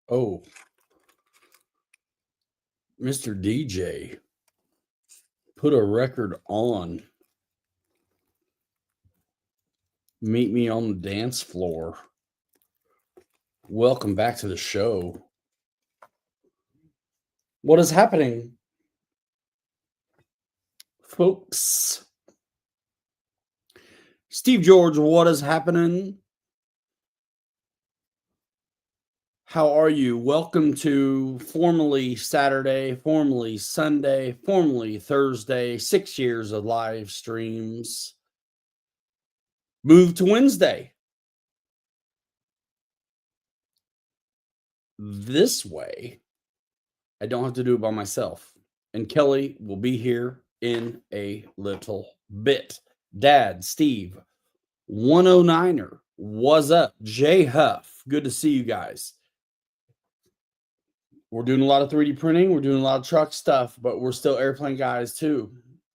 Oh, Mr. DJ, put a record on. Meet me on the dance floor. Welcome back to the show. What is happening, folks? Steve George, what is happening? How are you? Welcome to formerly Saturday, formerly Sunday, formerly Thursday, 6 years of live streams. Move to Wednesday. This way, I don't have to do it by myself. And Kelly will be here in a little bit. Dad, Steve, 109er, what's up? Jay Huff, good to see you guys. We're doing a lot of 3D printing. We're doing a lot of truck stuff, but we're still airplane guys too.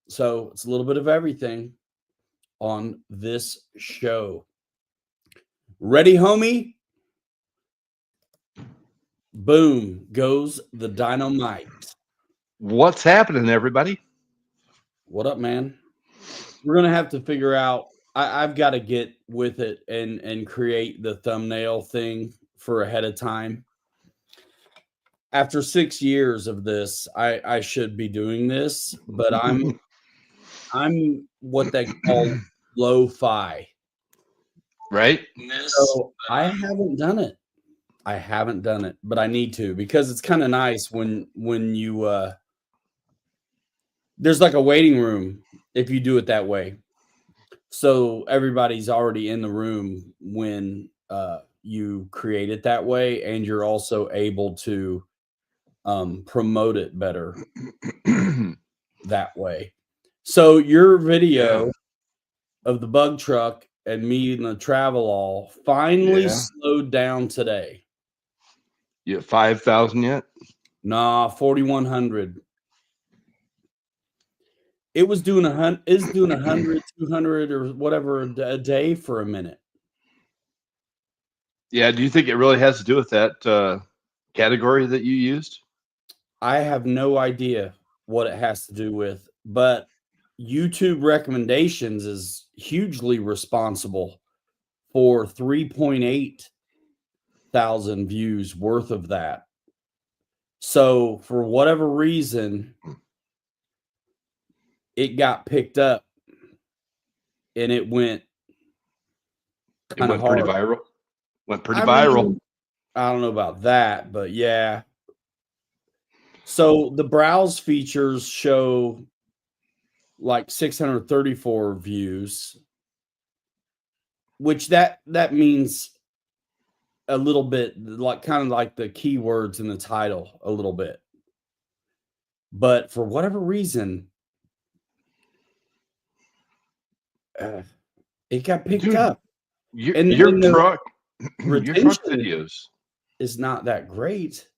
So it's a little bit of everything on this show. Ready, homie? Boom goes the dynamite. What's happening, everybody? What up, man? We're going to have to figure out. I've got to get with it and create the thumbnail thing for ahead of time. After 6 years of this, I should be doing this, but I'm what they call lo-fi. Right? So I haven't done it. But I need to, because it's kind of nice when you there's like a waiting room if you do it that way. So everybody's already in the room when you create it that way, and you're also able to promote it better that way. So your video of the bug truck and me in the travel all finally slowed down today. You at 5,000 yet? Nah, 4,100. It was doing 100, 200 or whatever a day for a minute. Yeah, do you think it really has to do with that category that you used? I have no idea what it has to do with, but YouTube recommendations is hugely responsible for 3.8 thousand views worth of that. So for whatever reason, it got picked up and it went kind of hard. Pretty viral. Went pretty viral. I don't know about that, but yeah. So the browse features show like 634 views, which that means a little bit, like kind of like the keywords in the title a little bit. But for whatever reason, it got picked up. Your truck videos is not that great.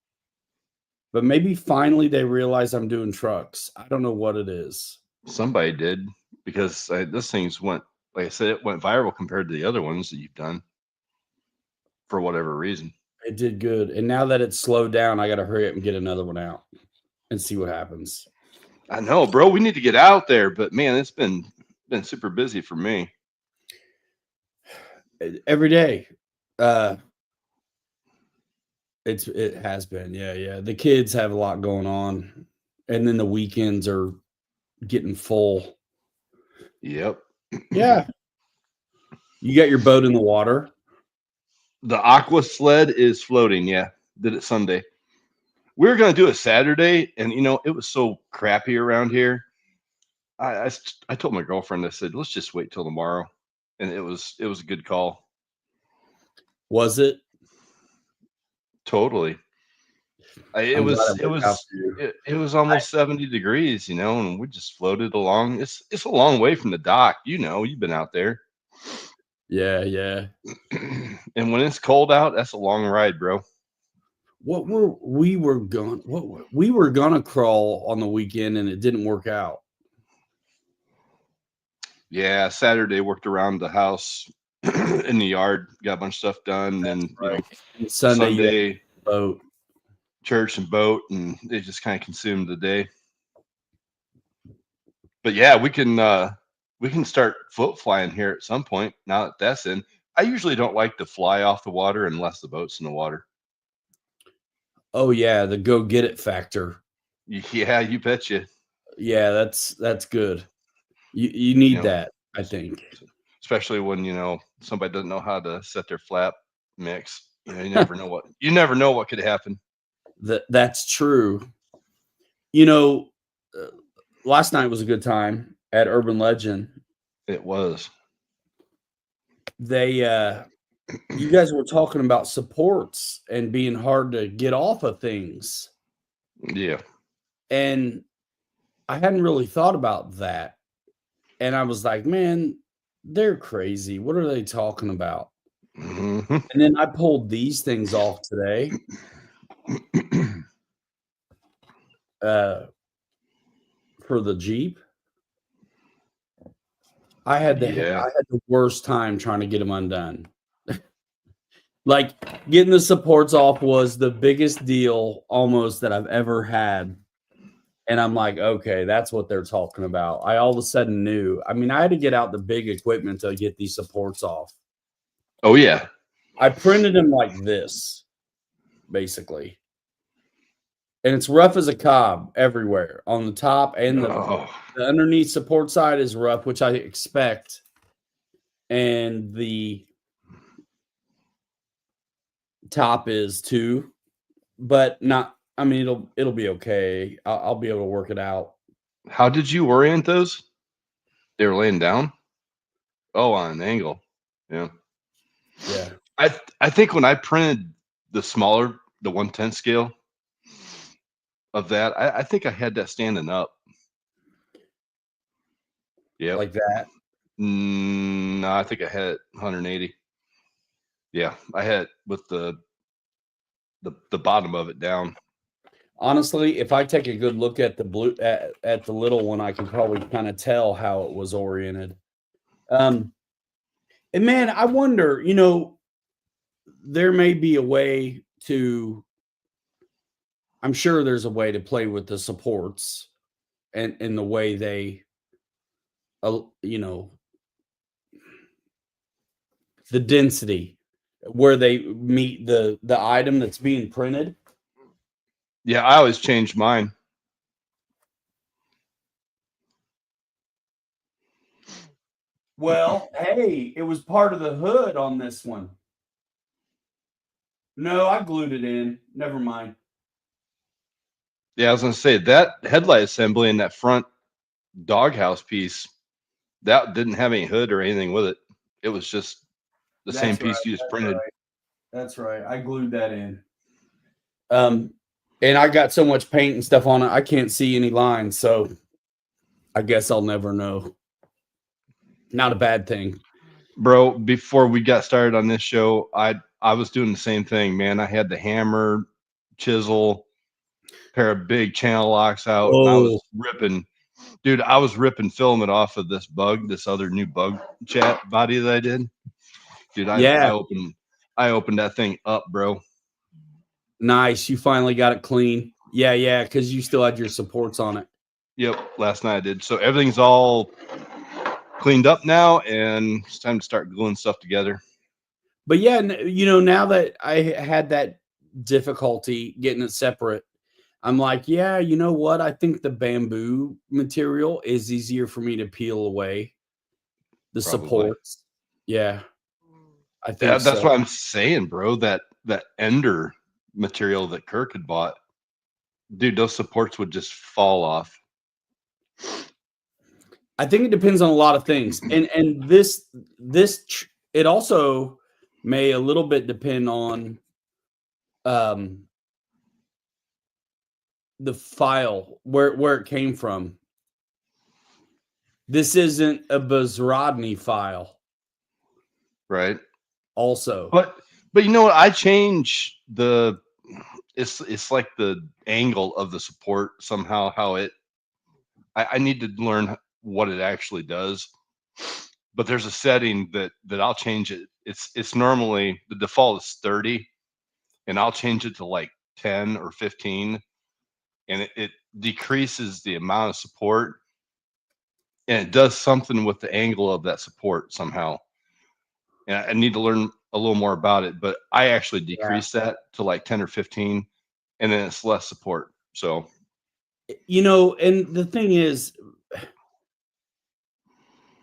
But maybe finally they realize I'm doing trucks. I don't know what it is. Somebody did, because this thing's went, like I said, it went viral compared to the other ones that you've done for whatever reason. It did good. And now that it's slowed down, I got to hurry up and get another one out and see what happens. I know, bro. We need to get out there, but man, it's been super busy for me. Every day. It has been. Yeah. The kids have a lot going on, and then the weekends are getting full. Yep. Yeah. You got your boat in the water? The aqua sled is floating. Yeah. Did it Sunday. We were going to do it Saturday, and it was so crappy around here. I told my girlfriend, I said, let's just wait till tomorrow. And it was a good call. Was it? Totally. It was almost 70 degrees, and we just floated along. It's a long way from the dock. You've been out there. Yeah. And when it's cold out, that's a long ride, bro. We were gonna crawl on the weekend, and it didn't work out. Yeah, Saturday worked around the house in the yard, got a bunch of stuff done, and Sunday boat. church and boat, and it just kind of consumed the day. But yeah, we can start float flying here at some point now that that's in. I usually don't like to fly off the water unless the boat's in the water. Oh yeah, the go get it factor. Yeah, you betcha. Yeah, that's good. You You need know, that, I think. especially when somebody doesn't know how to set their flap mix. You never know what could happen. That's true. You know, uh, last night was a good time at Urban Legend. It was. They you guys were talking about supports and being hard to get off of things. Yeah. And I hadn't really thought about that. And I was like, man, they're crazy. What are they talking about? Hmm. And then I pulled these things off today. Uh for the Jeep. I had Yeah. the worst time trying to get them undone. Like, getting the supports off was the biggest deal almost that I've ever had, and I'm like, "Okay, that's what they're talking about." I all of a sudden knew. I mean, I had to get out the big equipment to get these supports off. Oh yeah. I printed them like this, basically, and it's rough as a cob everywhere on the top, and Oh, the underneath support side is rough, which I expect, and the top is too, but not. I mean, it'll be okay. I'll be able to work it out. how did you orient those? They were laying down. Oh, on an angle. Yeah. Yeah. I think when I printed the 1/10 scale of that, I think I had that standing up. Yep. Like that. No, I think I had it 180. Yeah, I had it with the bottom of it down. Honestly, if I take a good look at the blue at the little one, I can probably kind of tell how it was oriented. Um, and man, I wonder, there may be a way to. I'm sure there's a way to play with the supports and in the way they, you know, the density where they meet the item that's being printed. Yeah, I always change mine. Well, hey, it was part of the hood on this one. No, I glued it in. Never mind. Yeah, I was gonna say that headlight assembly and that front doghouse piece that didn't have any hood or anything with it. It was just the same That's right. piece you just That's printed. right. That's right. I glued that in. Um, and I got so much paint and stuff on it, I can't see any lines. So I guess I'll never know. Not a bad thing. Bro, before we got started on this show, I was doing the same thing, man. I had the hammer, chisel, pair of big channel locks out, and I was Oh, ripping, dude. I was ripping filament off of this other new bug chat body that I did, dude. yeah. I opened that thing up, bro. Nice. You finally got it clean. Yeah, yeah, because you still had your supports on it. Yep, last night I did. So everything's all cleaned up now, and it's time to start gluing stuff together. But yeah, now that I had that difficulty getting it separate, I'm like, yeah, you know what? I think the bamboo material is easier for me to peel away the Probably. supports. Yeah, I think That's so. what I'm saying, bro. That ender material that Kirk had bought, dude, those supports would just fall off. I think it depends on a lot of things, and it also may a little bit depend on um the file where it came from. This isn't a Bezrodny file. Right. Also, But you know what? I change the it's like the angle of the support somehow how I need to learn what it actually does. But there's a setting that I'll change it. It's normally the default is 30, and I'll change it to like 10 or 15, and it decreases the amount of support, and it does something with the angle of that support somehow. And I need to learn a little more about it, but I actually decrease that to like 10 or 15, and then it's less support. So, and the thing is,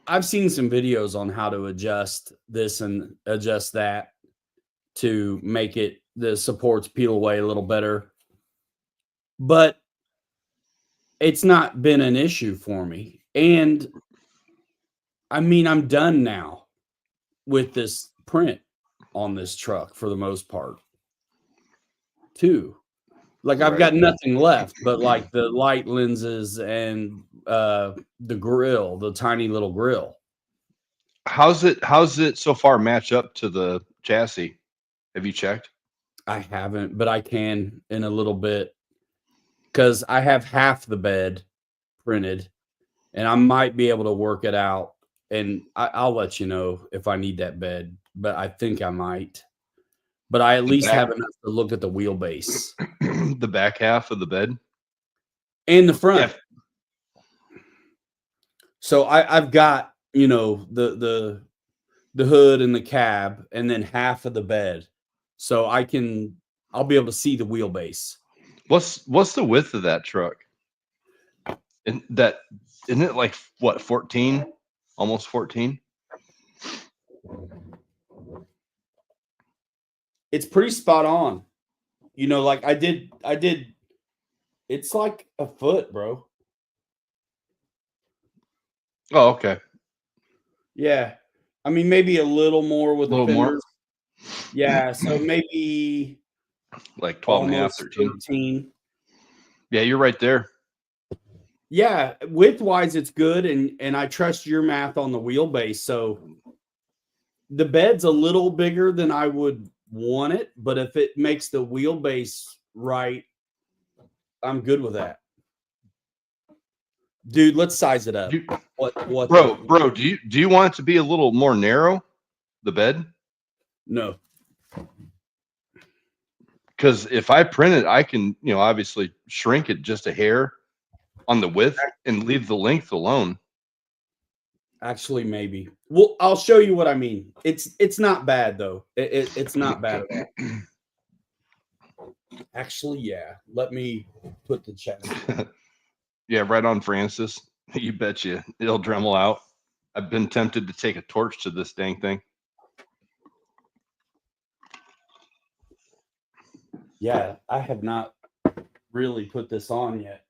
I've seen some videos on how to adjust this and adjust that to make the supports peel away a little better. But it's not been an issue for me. And I mean, I'm done now with this print on this truck for the most part, too. Like I've got nothing left but like the light lenses and the grill, the tiny little grill. how's it so far match up to the chassis? Have you checked? I haven't, but I can in a little bit because I have half the bed printed and I might be able to work it out. And I'll let you know if I need that bed, but I think I might. But I at least have enough to look at the wheelbase. The back half of the bed and the front. Yeah. So I've got, the hood and the cab and then half of the bed. So I'll be able to see the wheelbase. What's the width of that truck? And that isn't it like what, 14? Almost 14? It's pretty spot on. Like I did it's like a foot, bro. Oh, okay. Yeah. I mean, maybe a little more with the fenders. More? Yeah, so maybe like 12 and a half, 13. Yeah, you're right there. Yeah, width-wise, it's good, and I trust your math on the wheelbase. So the bed's a little bigger than I would want it, but if it makes the wheelbase right, I'm good with that. Dude, let's size it up. Bro, do you want it to be a little more narrow, the bed? No. Because if I print it, I can, obviously shrink it just a hair on the width and leave the length alone. Actually, maybe. Well, I'll show you what I mean. It's not bad though. It's not bad at all. Actually, yeah. Let me put the chest. Yeah, right on, Francis. You betcha. It'll Dremel out. I've been tempted to take a torch to this dang thing. Yeah, I have not really put this on yet.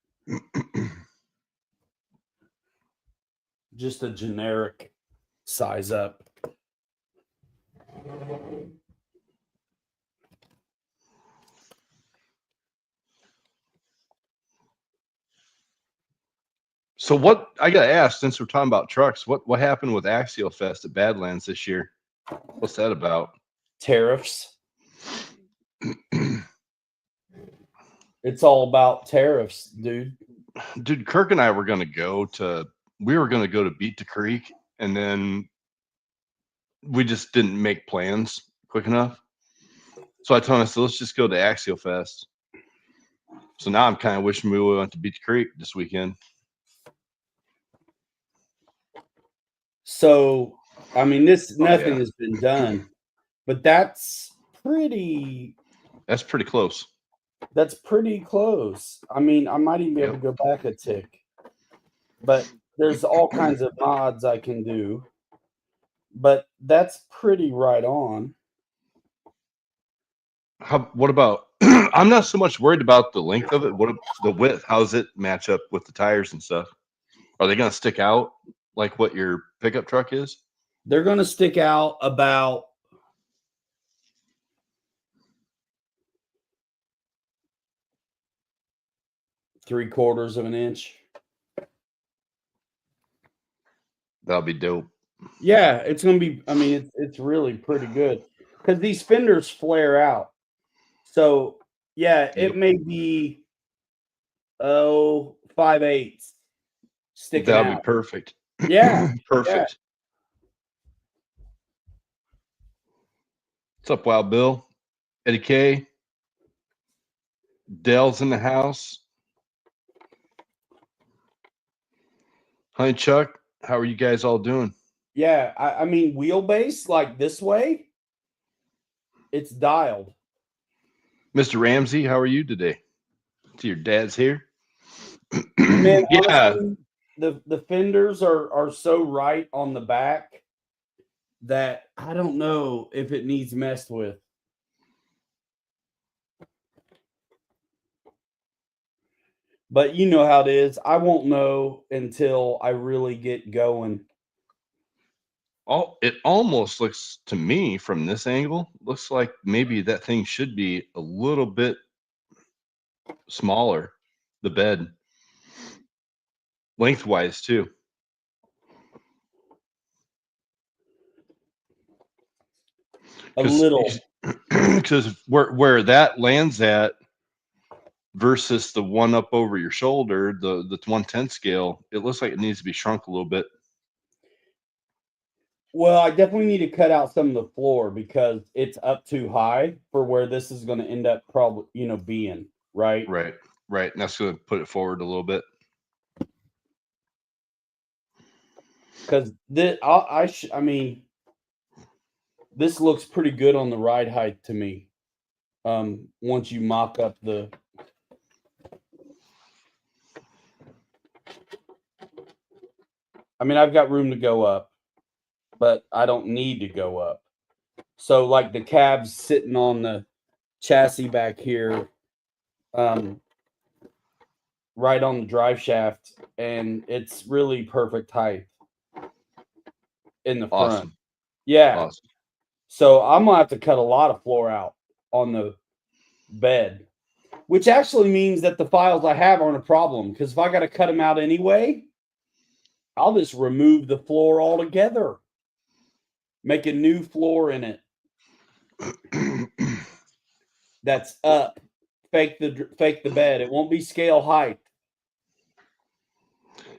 Just a generic size up. So what I got to ask, since we're talking about trucks, what happened with Axial Fest at Badlands this year? What's that about? Tariffs. It's all about tariffs, dude. Dude, Kirk and I were going to go to Beat the Creek, and then we just didn't make plans quick enough. So I told him, let's just go to Axial Fest. So now I'm kind of wishing we went to Beat the Creek this weekend. So, I mean, nothing has been done, but that's pretty close. That's pretty close. I mean, I might even be able to go back a tick, but there's all kinds of mods I can do, but that's pretty right on. What about, I'm not so much worried about the length of it. What the width? How does it match up with the tires and stuff? Are they going to stick out like what your pickup truck is? They're going to stick out about 3/4 of an inch. That'll be dope. Yeah, it's going to be, I mean, it's really pretty good because these fenders flare out. So, yeah, it may be 5/8 sticking out. That'll be perfect. Yeah. Perfect. Yeah. What's up, Wild Bill? Eddie K. Dale's in the house. Honey Chuck, how are you guys all doing? Yeah, I mean wheelbase like this way, it's dialed. Mr. Ramsey, how are you today? So your dad's here. Man, Yeah. honestly, the fenders are so right on the back that I don't know if it needs messed with. But you know how it is. I won't know until I really get going. It almost looks to me from this angle, looks like maybe that thing should be a little bit smaller, the bed, lengthwise too. A little. Because where that lands at versus the one up over your shoulder, the 110 scale, it looks like it needs to be shrunk a little bit. Well, I definitely need to cut out some of the floor because it's up too high for where this is going to end up probably, being, right? Right. And that's going to put it forward a little bit. Because I mean, this looks pretty good on the ride height to me. Once you mock up the. I mean, I've got room to go up, but I don't need to go up. So, like the cab's sitting on the chassis back here, right on the drive shaft, and it's really perfect height in the front. Awesome. Yeah. Awesome. So I'm gonna have to cut a lot of floor out on the bed, which actually means that the files I have aren't a problem because if I got to cut them out anyway, I'll just remove the floor altogether, make a new floor in it that's up. Fake the bed. It won't be scale height.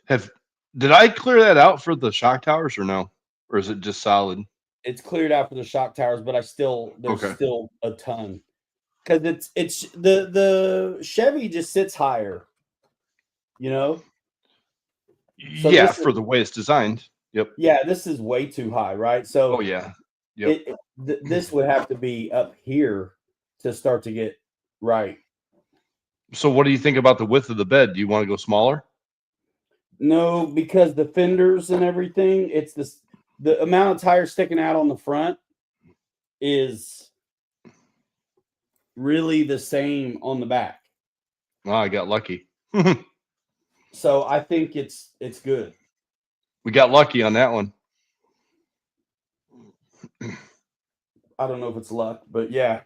Did I clear that out for the shock towers or no? Or is it just solid? It's cleared out for the shock towers, but there's still a ton because it's the Chevy just sits higher, So yeah, for the way it's designed. Yep. Yeah, this is way too high, right? So yeah. Yep. This would have to be up here to start to get right. So what do you think about the width of the bed? Do you want to go smaller? No, because the fenders and everything, it's the amount of tires sticking out on the front is really the same on the back. Oh, I got lucky. So I think it's good. We got lucky on that one. I don't know if it's luck, but yeah.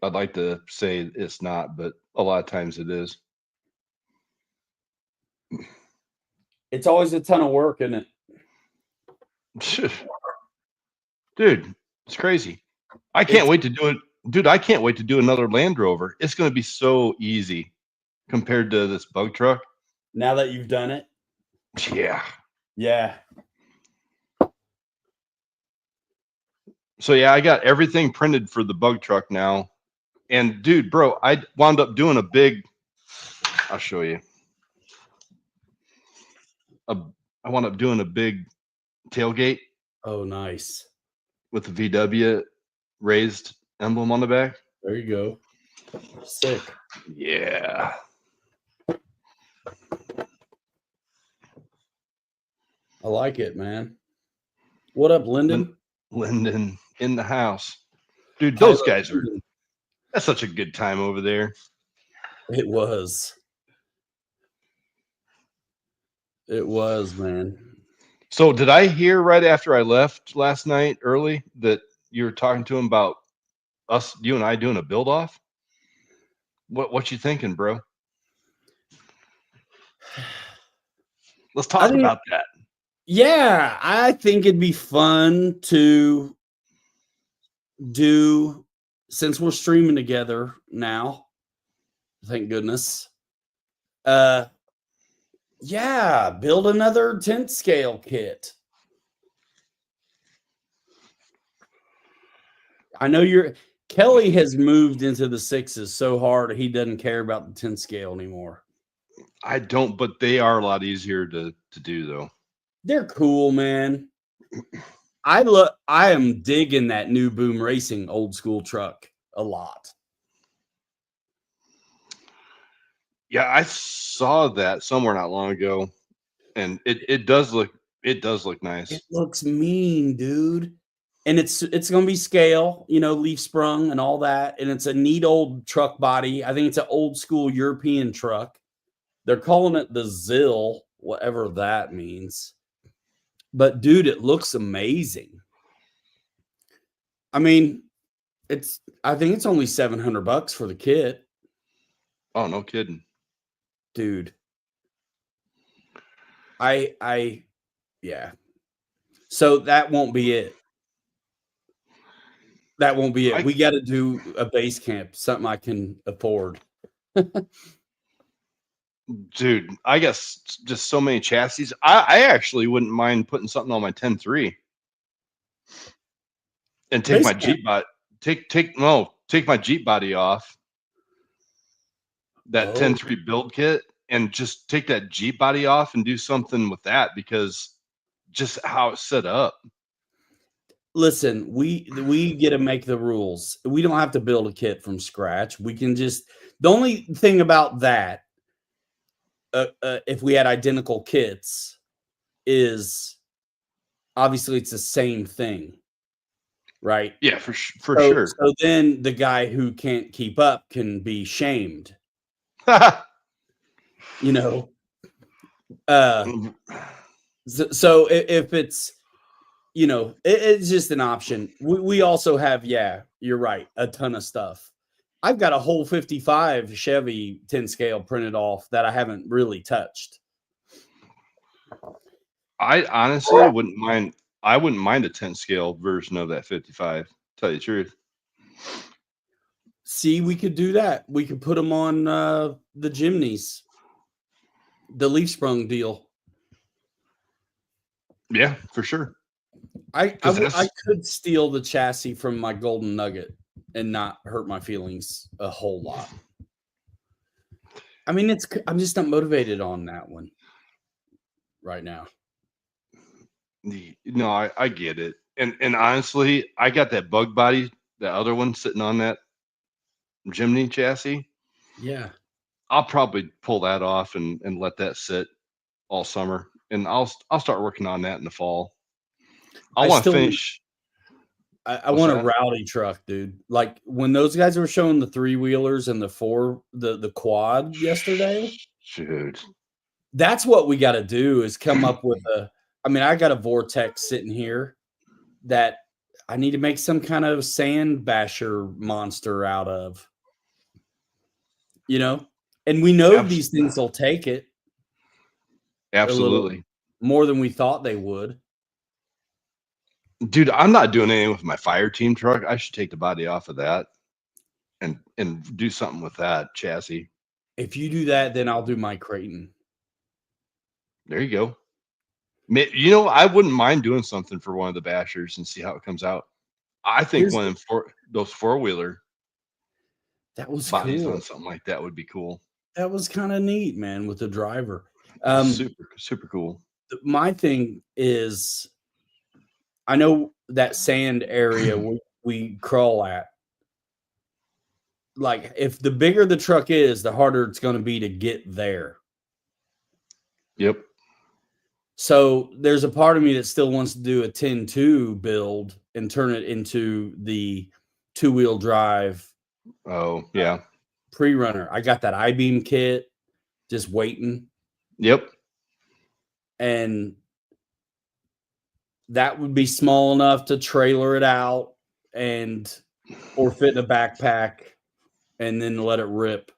I'd like to say it's not, but a lot of times it is. It's always a ton of work, isn't it? Dude, it's crazy. I can't wait to do it. Dude, I can't wait to do another Land Rover. It's going to be so easy compared to this bug truck. Now that you've done it? Yeah. Yeah. So yeah, I got everything printed for the bug truck now. And dude, bro, I wound up doing a big, I'll show you. I wound up doing a big tailgate. Oh, nice. With the VW raised emblem on the back. There you go. Sick. Yeah. I like it, man. What up, Lyndon? Lyndon in the house. Dude, those guys are, that's such a good time over there. It was. It was, man. So did I hear right after I left last night early that you were talking to him about you and I doing a build off? What you thinking, bro? Let's talk about that. Yeah, I think it'd be fun to do, since we're streaming together now. Thank goodness. Yeah, build another 10th scale kit. I know Kelly has moved into the 6s so hard he doesn't care about the 10 scale anymore. I don't, but they are a lot easier to do though. They're cool, man. I am digging that new Boom Racing old school truck a lot. Yeah, I saw that somewhere not long ago, and it does look nice. It looks mean, dude. And it's gonna be scale, leaf sprung and all that. And it's a neat old truck body. I think it's an old school European truck. They're calling it the Zill, whatever that means. But dude, it looks amazing. I mean, I think it's only $700 for the kit. Oh, no kidding. Dude. Yeah. So that won't be it. That won't be it. We got to do a base camp, something I can afford. Dude, I guess just so many chassis. I actually wouldn't mind putting something on my 10.3 and take my Jeep body. Take my Jeep body off that 10.3 build kit and just take that Jeep body off and do something with that, because just how it's set up. Listen, we get to make the rules. We don't have to build a kit from scratch. We can just, the only thing about that, if we had identical kits, is obviously it's the same thing, right? Yeah, for sure. So then the guy who can't keep up can be shamed. So if it's, it's just an option. We also have, yeah, you're right, a ton of stuff. I've got a whole 55 Chevy 10 scale printed off that I haven't really touched. I honestly wouldn't mind. I wouldn't mind a 10 scale version of that 55. Tell you the truth. See, we could do that. We could put them on the Jimneys, the leaf sprung deal. Yeah, for sure. I could steal the chassis from my Golden Nugget and not hurt my feelings a whole lot. I mean, I'm just not motivated on that one right now. No, I get it. And honestly, I got that bug body, that other one sitting on that Jimny chassis. Yeah. I'll probably pull that off and let that sit all summer. And I'll start working on that in the fall. I want to finish. I want a rowdy truck, dude. Like when those guys were showing the 3-wheelers and the quad yesterday. Dude. That's what we got to do, is come up with I got a Vortex sitting here that I need to make some kind of sand basher monster out of. And we know these things will take it. Absolutely. More than we thought they would. Dude, I'm not doing anything with my fire team truck. I should take the body off of that and do something with that chassis. If you do that, then I'll do my Creighton. There you go. I wouldn't mind doing something for one of the bashers and see how it comes out. I think those 4-wheeler that was bodies cool. on something like that would be cool. That was kind of neat, man, with the driver. Super cool. My thing is, I know that sand area we crawl at. Like, if the bigger the truck is, the harder it's going to be to get there. Yep. So there's a part of me that still wants to do a 10.2 build and turn it into the 2-wheel drive. Oh, yeah. Pre-runner. I got that I-beam kit just waiting. Yep. And that would be small enough to trailer it out or fit in a backpack and then let it rip.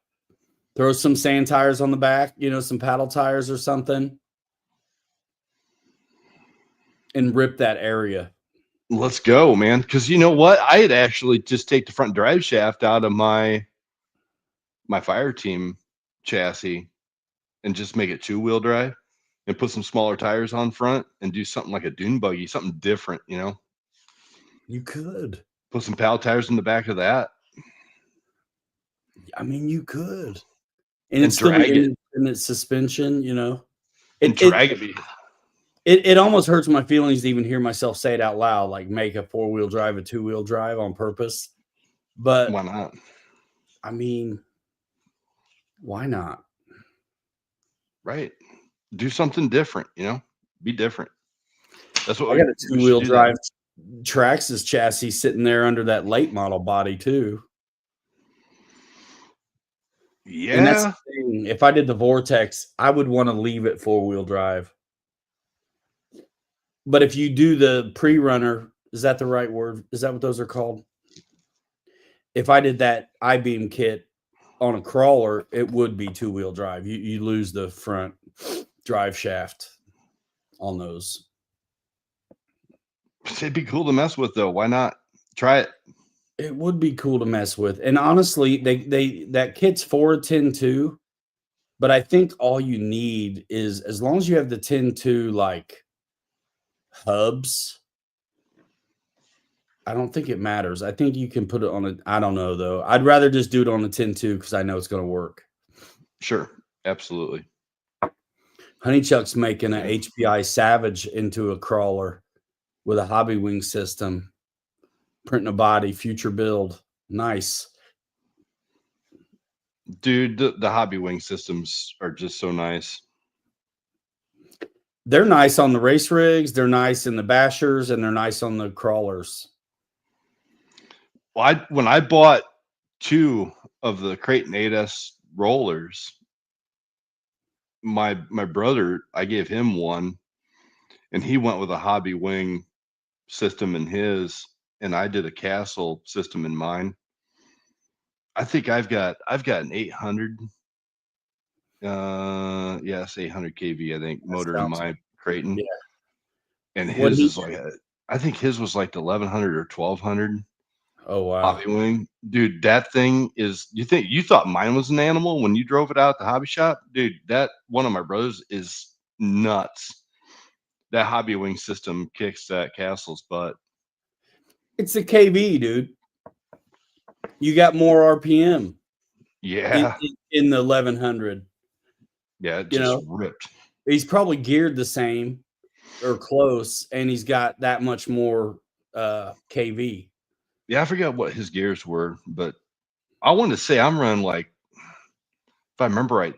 Throw some sand tires on the back, some paddle tires or something, and rip that area. Let's go, man. Because you know what? I'd actually just take the front drive shaft out of my fire team chassis and just make it 2-wheel drive and put some smaller tires on front and do something like a dune buggy, something different, You could. Put some pal tires in the back of that. I mean, you could, and it's still drag it. in its suspension. You know, And drag it. It almost hurts my feelings to even hear myself say it out loud, like make a 4-wheel drive a 2-wheel drive on purpose. But why not? I mean, why not? Right. Do something different, you know? Be different. That's what I got a 2-wheel drive Traxxas chassis sitting there under that late model body too. Yeah. And that's the thing. If I did the Vortex, I would want to leave it 4-wheel drive. But if you do the pre-runner, is that the right word? Is that what those are called? If I did that I-beam kit on a crawler, it would be 2-wheel drive. You lose the front drive shaft on those. It'd be cool to mess with, though. Why not? Try it. It would be cool to mess with. And honestly, that kit's for a 10.2, but I think all you need is, as long as you have the 10.2 like hubs, I don't think it matters. I think you can put it on I don't know though. I'd rather just do it on the 10.2 because I know it's going to work. Sure. Absolutely. Honeychuck's making an HPI Savage into a crawler with a hobby wing system, printing a body, future build. Nice. Dude, the hobby wing systems are just so nice. They're nice on the race rigs, they're nice in the bashers, and they're nice on the crawlers. Well, when I bought 2 of the Creighton 8S rollers, my brother, I gave him one, and he went with a hobby wing system in his, and I did a Castle system in mine. I think I've got an 800. Yes, 800 kV. I think motor in my Creighton. Yeah. And his is like, I think his was like 1100 or 1200. Oh wow. Hobby wing, dude. That thing is. You thought mine was an animal when you drove it out at the hobby shop, dude? That one of my brothers is nuts. That hobby wing system kicks that Castle's butt. It's a KV, dude. You got more RPM. Yeah. In the 1100. Yeah, it just ripped. He's probably geared the same or close, and he's got that much more KV. Yeah, I forgot what his gears were, but I wanted to say I'm running like, if I remember right,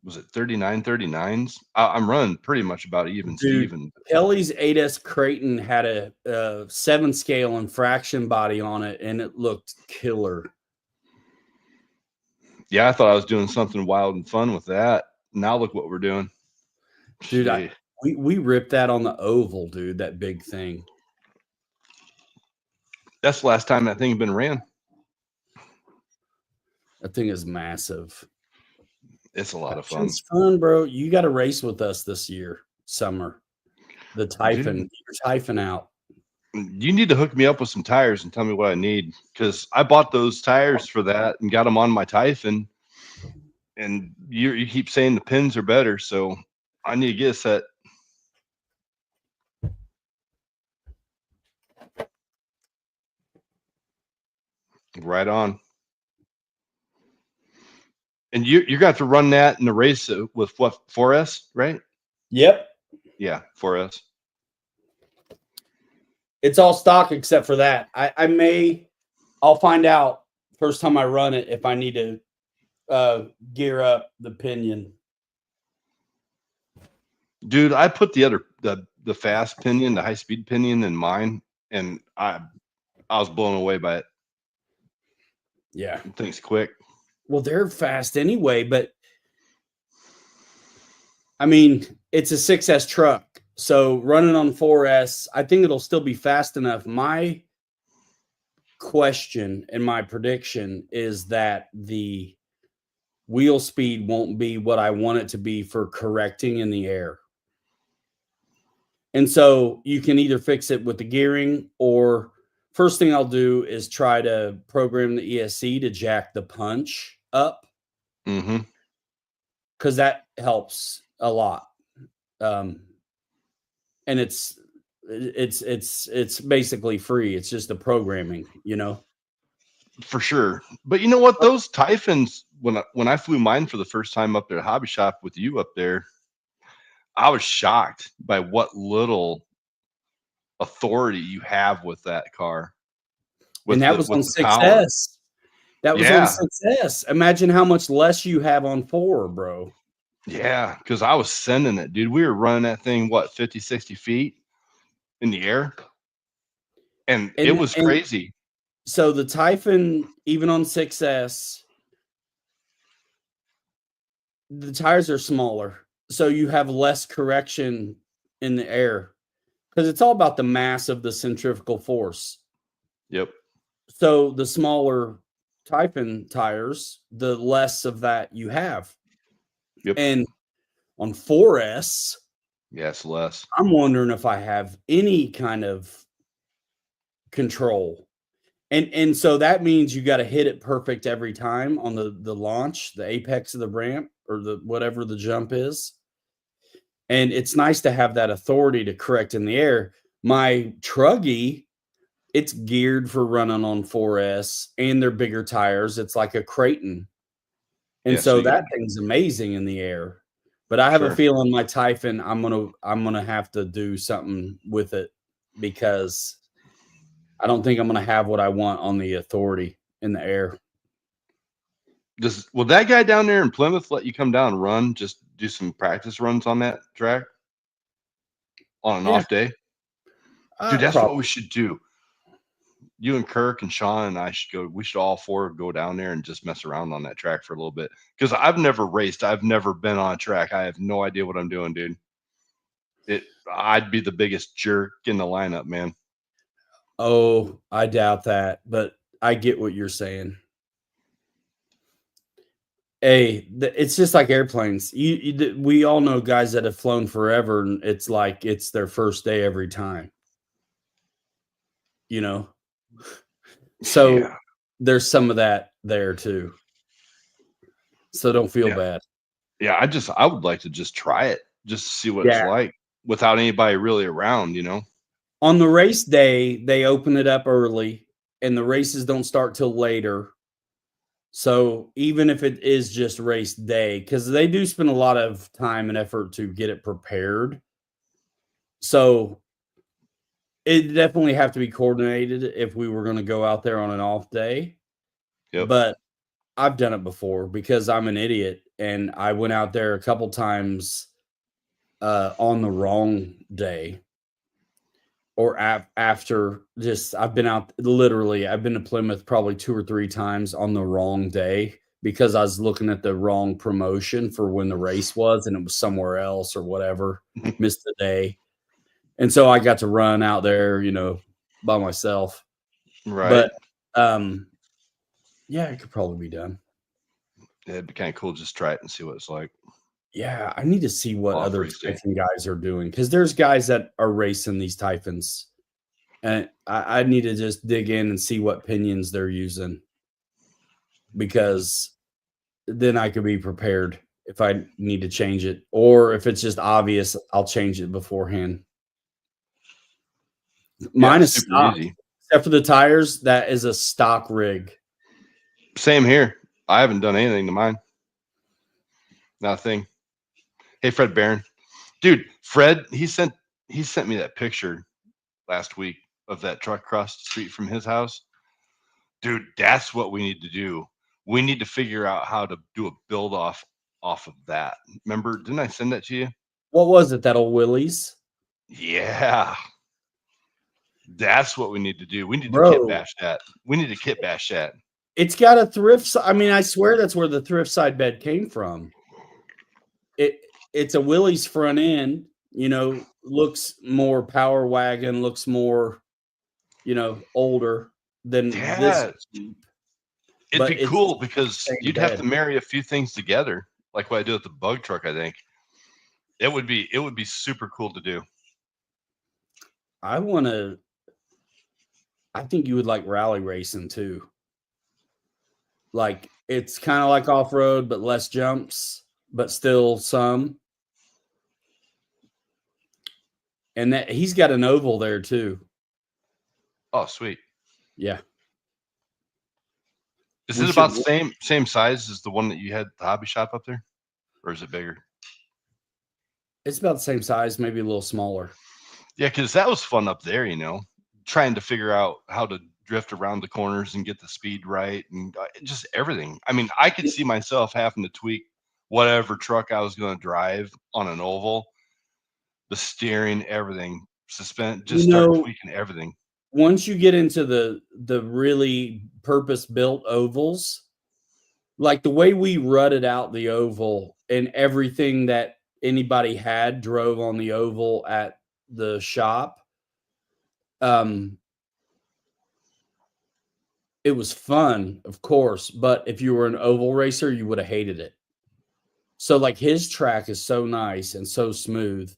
was it 39 39s? I'm running pretty much about even Steven. Kelly's 8S Creighton had a 7 scale and fraction body on it, and it looked killer. Yeah, I thought I was doing something wild and fun with that. Now look what we're doing. Dude, we ripped that on the oval, dude, that big thing. That's the last time that thing had been ran. That thing is massive. It's a lot of fun. It's fun, bro. You got to race with us this year, summer. The Typhon. Get your Typhon out. You need to hook me up with some tires and tell me what I need, because I bought those tires for that and got them on my Typhon, and you keep saying the pins are better, so I need to get a set. Right on. And you got to run that in the race with what, 4S, right? Yep. Yeah, 4S. It's all stock except for that. I'll find out first time I run it if I need to gear up the pinion. Dude, I put the fast pinion, the high speed pinion in mine, and I was blown away by it. Yeah. Things quick. Well, they're fast anyway, but I mean, it's a 6S truck. So running on 4S, I think it'll still be fast enough. My question and my prediction is that the wheel speed won't be what I want it to be for correcting in the air. And so you can either fix it with the gearing, or first thing I'll do is try to program the ESC to jack the punch up. Mm-hmm. Because that helps a lot. And it's It's basically free. It's just the programming, you know. For sure. But you know what? Those Typhons, when I flew mine for the first time up there at Hobby Shop with you up there, I was shocked by what little authority you have with that car, And that was on with the power. 6S. That was on Yeah, 6S. Imagine how much less you have on 4, bro. yeah. Because I was sending it, dude. We were running that thing what 50, 60 feet in the air, and it was And crazy. so the Typhon, even on 6S, the tires are smaller, so you have less correction in the air because it's all about the mass of the centrifugal force. Yep. So the smaller Typhon tires, the less of that you have. Yep. And on 4S, Yes, less. I'm wondering if I have any kind of control. And so that means you got to hit it perfect every time on the launch, the apex of the ramp or the whatever the jump is. And it's nice to have that authority to correct in the air. My Truggy, it's geared for running on 4S and they're bigger tires. It's like a Creighton. And Yeah. So so you got that thing's amazing in the air. But I have a sure. feeling my Typhon, I'm gonna have to do something with it because I don't think I'm gonna have what I want on the authority in the air. Will that guy down there in Plymouth let you come down and run? Just do some practice runs on that track on an Yeah, off day? Dude, that's what we probably. should do. You and Kirk and Sean and I should go. We should all four go down there and just mess around on that track for a little bit. Because I've never raced. I've never been on a track. I have no idea what I'm doing, dude. I'd be the biggest jerk in the lineup, man. Oh, I doubt that, but I get what you're saying. Hey, it's just like airplanes. We all know guys that have flown forever, and it's like it's their first day every time. You know, so Yeah. there's some of that there too. So don't feel Yeah. bad. Yeah. I would like to just try it, just to see what it's Yeah. like without anybody really around, you know? On the race day, they open it up early, and the races don't start till later. So even if it is just race day, because they do spend a lot of time and effort to get it prepared. So it definitely have to be coordinated if we were going to go out there on an off day. Yep. But I've done it before because I'm an idiot and I went out there a couple times on the wrong day or after just I've been out literally I've been to Plymouth probably 2 or 3 times on the wrong day because I was looking at the wrong promotion for when the race was and it was somewhere else or whatever, missed the day. And so I got to run out there, by myself. Right. But yeah, it could probably be done. Yeah, it'd be kind of cool. Just try it and see what it's like. Yeah, I need to see what Off other race day. Typhon guys are doing because there's guys that are racing these Typhons, and I need to just dig in and see what pinions they're using because then I could be prepared if I need to change it, or if it's just obvious, I'll change it beforehand. Yeah, Mine is super stock, easy. except for the tires. That is a stock rig. Same here. I haven't done anything to mine. Nothing. Hey, Fred Barron. Dude, Fred, he sent me that picture last week of that truck across the street from his house. Dude, that's what we need to do. We need to figure out how to do a build off of that. Remember, didn't I send that to you? What was it? That old Willie's? Yeah. That's what we need to do. We need to kit Bro, bash that. We need to kit bash that. it's got a thrift. I mean, I swear that's where the thrift side bed came from. It's a Willie's front end. Looks more power wagon. Looks more, older than this Yeah. Jeep. It'd be But it's cool the because same you'd have to bed. marry a few things together, like what I do with the bug truck, I think. It would be super cool to do. I want to. I think you would like rally racing too. Like it's kind of like off road, but less jumps, but still some. and that he's got an oval there too. Oh, sweet. Yeah. Is We it should about the same size as the one that you had at the hobby shop up there? Or is it bigger? It's about the same size, maybe a little smaller. Yeah, because that was fun up there, trying to figure out how to drift around the corners and get the speed right and just everything. I mean, I could see myself having to tweak whatever truck I was going to drive on an oval, the steering, everything, just start tweaking everything. Once you get into the really purpose-built ovals, like the way we rutted out the oval and everything that anybody had drove on the oval at the shop, it was fun, of course, but if you were an oval racer, you would have hated it. So like his track is so nice and so smooth.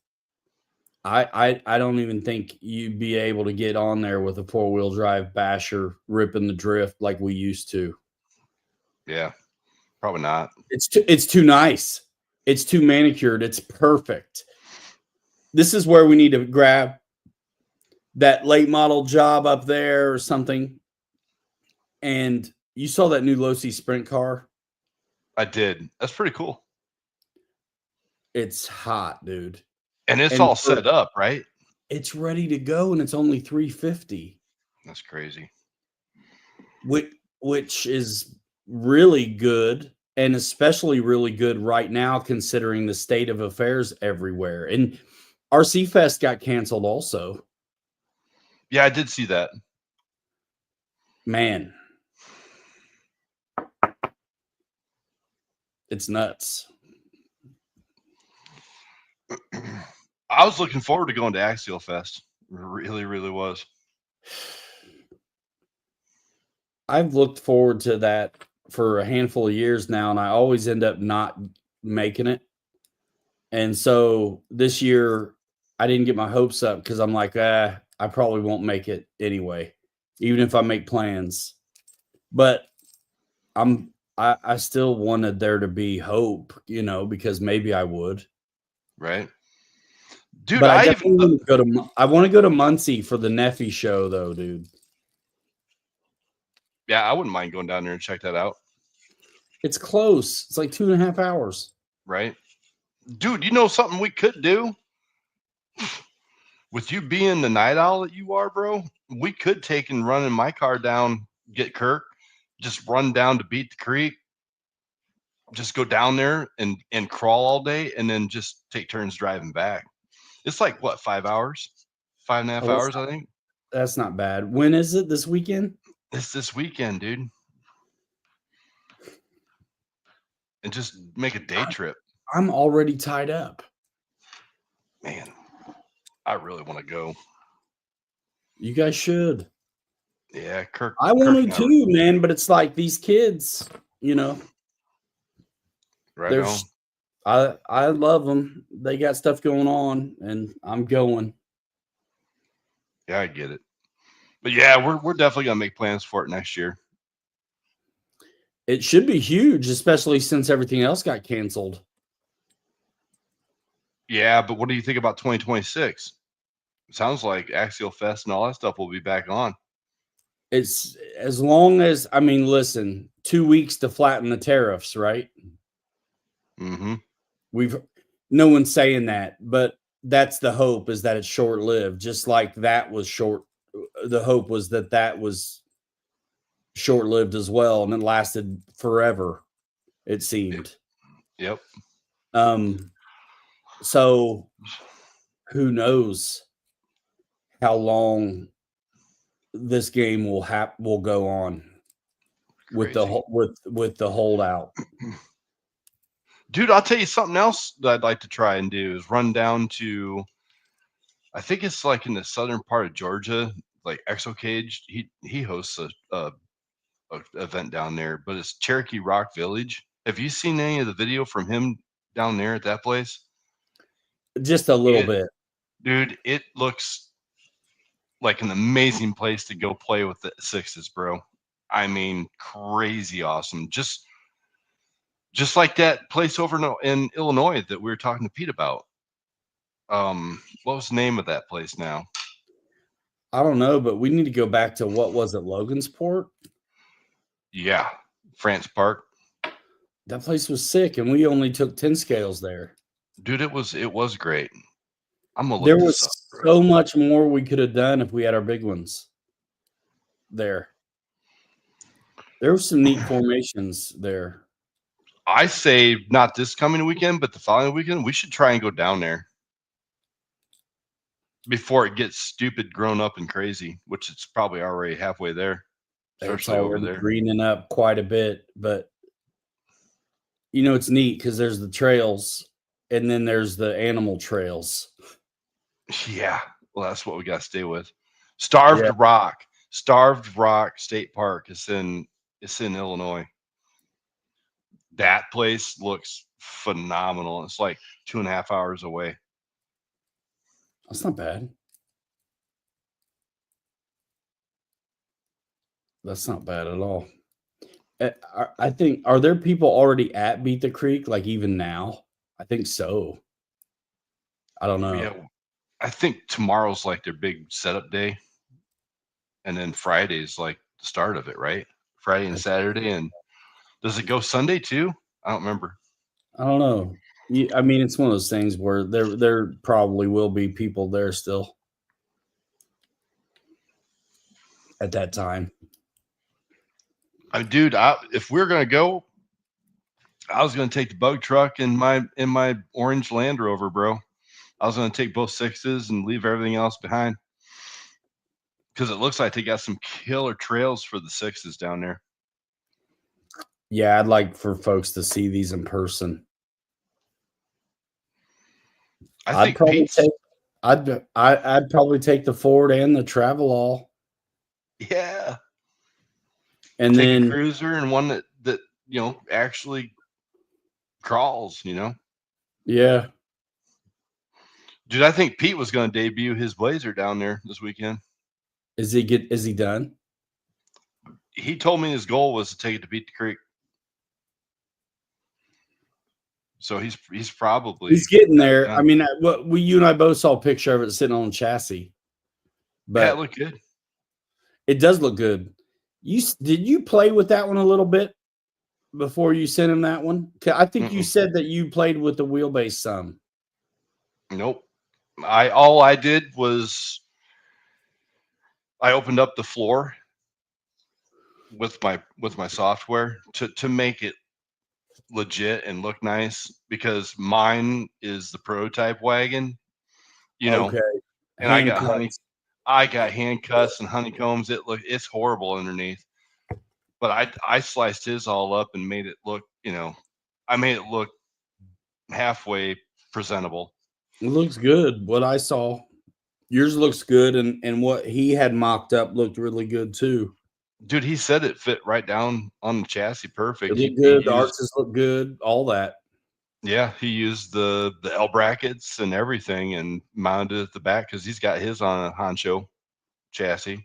I don't even think you'd be able to get on there with a four-wheel drive basher ripping the drift like we used to. Yeah, probably not. It's too nice. It's too manicured. It's perfect. This is where we need to grab that late model job up there or something. And you saw that new Losi sprint car? I did. That's pretty cool. It's hot, dude. And it's all set up, right? It's ready to go, and it's only $350. That's crazy. Which is really good, and especially really good right now, considering the state of affairs everywhere. And RC Fest got canceled also. Yeah, I did see that. Man, it's nuts. I was looking forward to going to Axial Fest. Really, really was. I've looked forward to that for a handful of years now, and I always end up not making it. And so this year, I didn't get my hopes up because I'm like, I probably won't make it anyway, even if I make plans. But I still wanted there to be hope, because maybe I would. Right. Dude, but I definitely want to go to Muncie for the Neffy show, though, dude. Yeah, I wouldn't mind going down there and check that out. It's close. It's like 2.5 hours. Right. Dude, you know something we could do? With you being the night owl that you are, bro, we could take and run in my car down, get Kirk, just run down to Beat the Creek, just go down there and crawl all day, and then just take turns driving back. It's like, what, 5 hours? 5.5 hours, I think. That's not bad. When is it? This weekend? It's this weekend, dude. And just make a day trip. I'm already tied up. Man, I really want to go. You guys should. Yeah, Kirk. I want to too, man, but it's like these kids, Right on. I love them. They got stuff going on, and I'm going. Yeah, I get it. But yeah, we're definitely gonna make plans for it next year. It should be huge, especially since everything else got canceled. Yeah, but what do you think about 2026? It sounds like Axial Fest and all that stuff will be back on. It's as long as, listen, 2 weeks to flatten the tariffs, right? Mm-hmm. No one's saying that, but that's the hope, is that it's short-lived. Just like that was short. The hope was that was short-lived as well, and it lasted forever, it seemed. Yep. So who knows how long this game will go on. Crazy. with the holdout. Dude, I'll tell you something else that I'd like to try and do is run down to, I think it's like in the southern part of Georgia, like Exo Cage. He hosts a event down there, but it's Cherokee Rock Village. Have you seen any of the video from him down there at that place? Just a little bit. Dude, it looks like an amazing place to go play with the sixes, bro. I mean, crazy awesome. Just like that place over in Illinois that we were talking to Pete about. What was the name of that place now? I don't know, but we need to go back to what was it, Logansport? Yeah, France Park. That place was sick, and we only took 10 scales there. Dude, it was great. I'm gonna There look this up, was bro. so much more we could have done if we had our big ones there. There were some neat formations there. I say not this coming weekend, but the following weekend, we should try and go down there before it gets stupid, grown up, and crazy, which it's probably already halfway there, It's especially over already there. greening up quite a bit, but it's neat because there's the trails and then there's the animal trails. Yeah, well, that's what we got to stay with. Yeah. Starved Rock State Park is in Illinois. That place looks phenomenal. It's like 2.5 hours away. That's not bad. That's not bad at all. I think, are there people already at Beat the Creek, like even now? I think so. I don't know. Yeah, I think tomorrow's like their big setup day, and then Friday's like the start of it, right? Friday and Saturday, and does it go Sunday too? I don't remember. I don't know. I mean, it's one of those things where there probably will be people there still at that time. Dude, if we're gonna go, I was gonna take the bug truck in my orange Land Rover, bro. I was gonna take both sixes and leave everything else behind because it looks like they got some killer trails for the sixes down there. Yeah, I'd like for folks to see these in person. I'd probably take the Ford and the Travelall. Yeah, And take a then cruiser and one that actually crawls. yeah, Dude, I think Pete was going to debut his Blazer down there this weekend. is he done? He told me his goal was to take it to Beat the Creek. So he's getting there. I mean, you and I both saw a picture of it sitting on a chassis. But yeah, it looked good. It does look good. Did you play with that one a little bit before you sent him that one? I think you said that you played with the wheelbase some. Nope. All I did was I opened up the floor with my software to make it legit and look nice, because mine is the prototype wagon, Okay. and I got hand cuts and honeycombs. It's horrible underneath, but I sliced his all up and made it look, I made it look halfway presentable. It looks good. What I saw, yours looks good, and what he had mocked up looked really good too. Dude, he said it fit right down on the chassis perfect. It looked good. The arches look good. All that. Yeah, he used the L brackets and everything and mounted it at the back because he's got his on a Honcho chassis.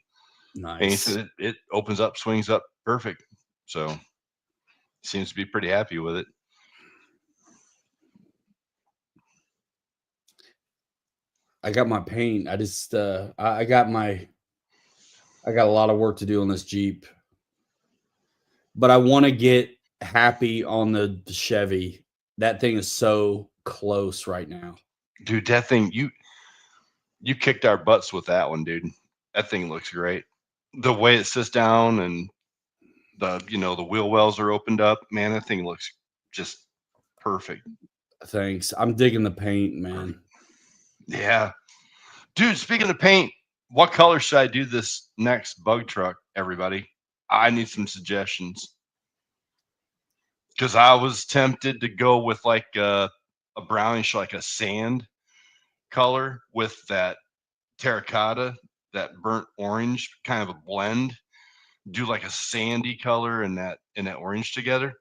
Nice. And he said it opens up, swings up perfect. So he seems to be pretty happy with it. I got my paint. I just I got a lot of work to do on this Jeep. But I want to get happy on the Chevy. That thing is so close right now. Dude, that thing, you kicked our butts with that one, dude. That thing looks great. The way it sits down and the wheel wells are opened up, man, that thing looks just perfect. Thanks. I'm digging the paint, man. Yeah. Dude, speaking of paint, what color should I do this next bug truck, everybody? I need some suggestions. Because I was tempted to go with like a brownish, like a sand color with that terracotta, that burnt orange, kind of a blend. Do like a sandy color and that orange together,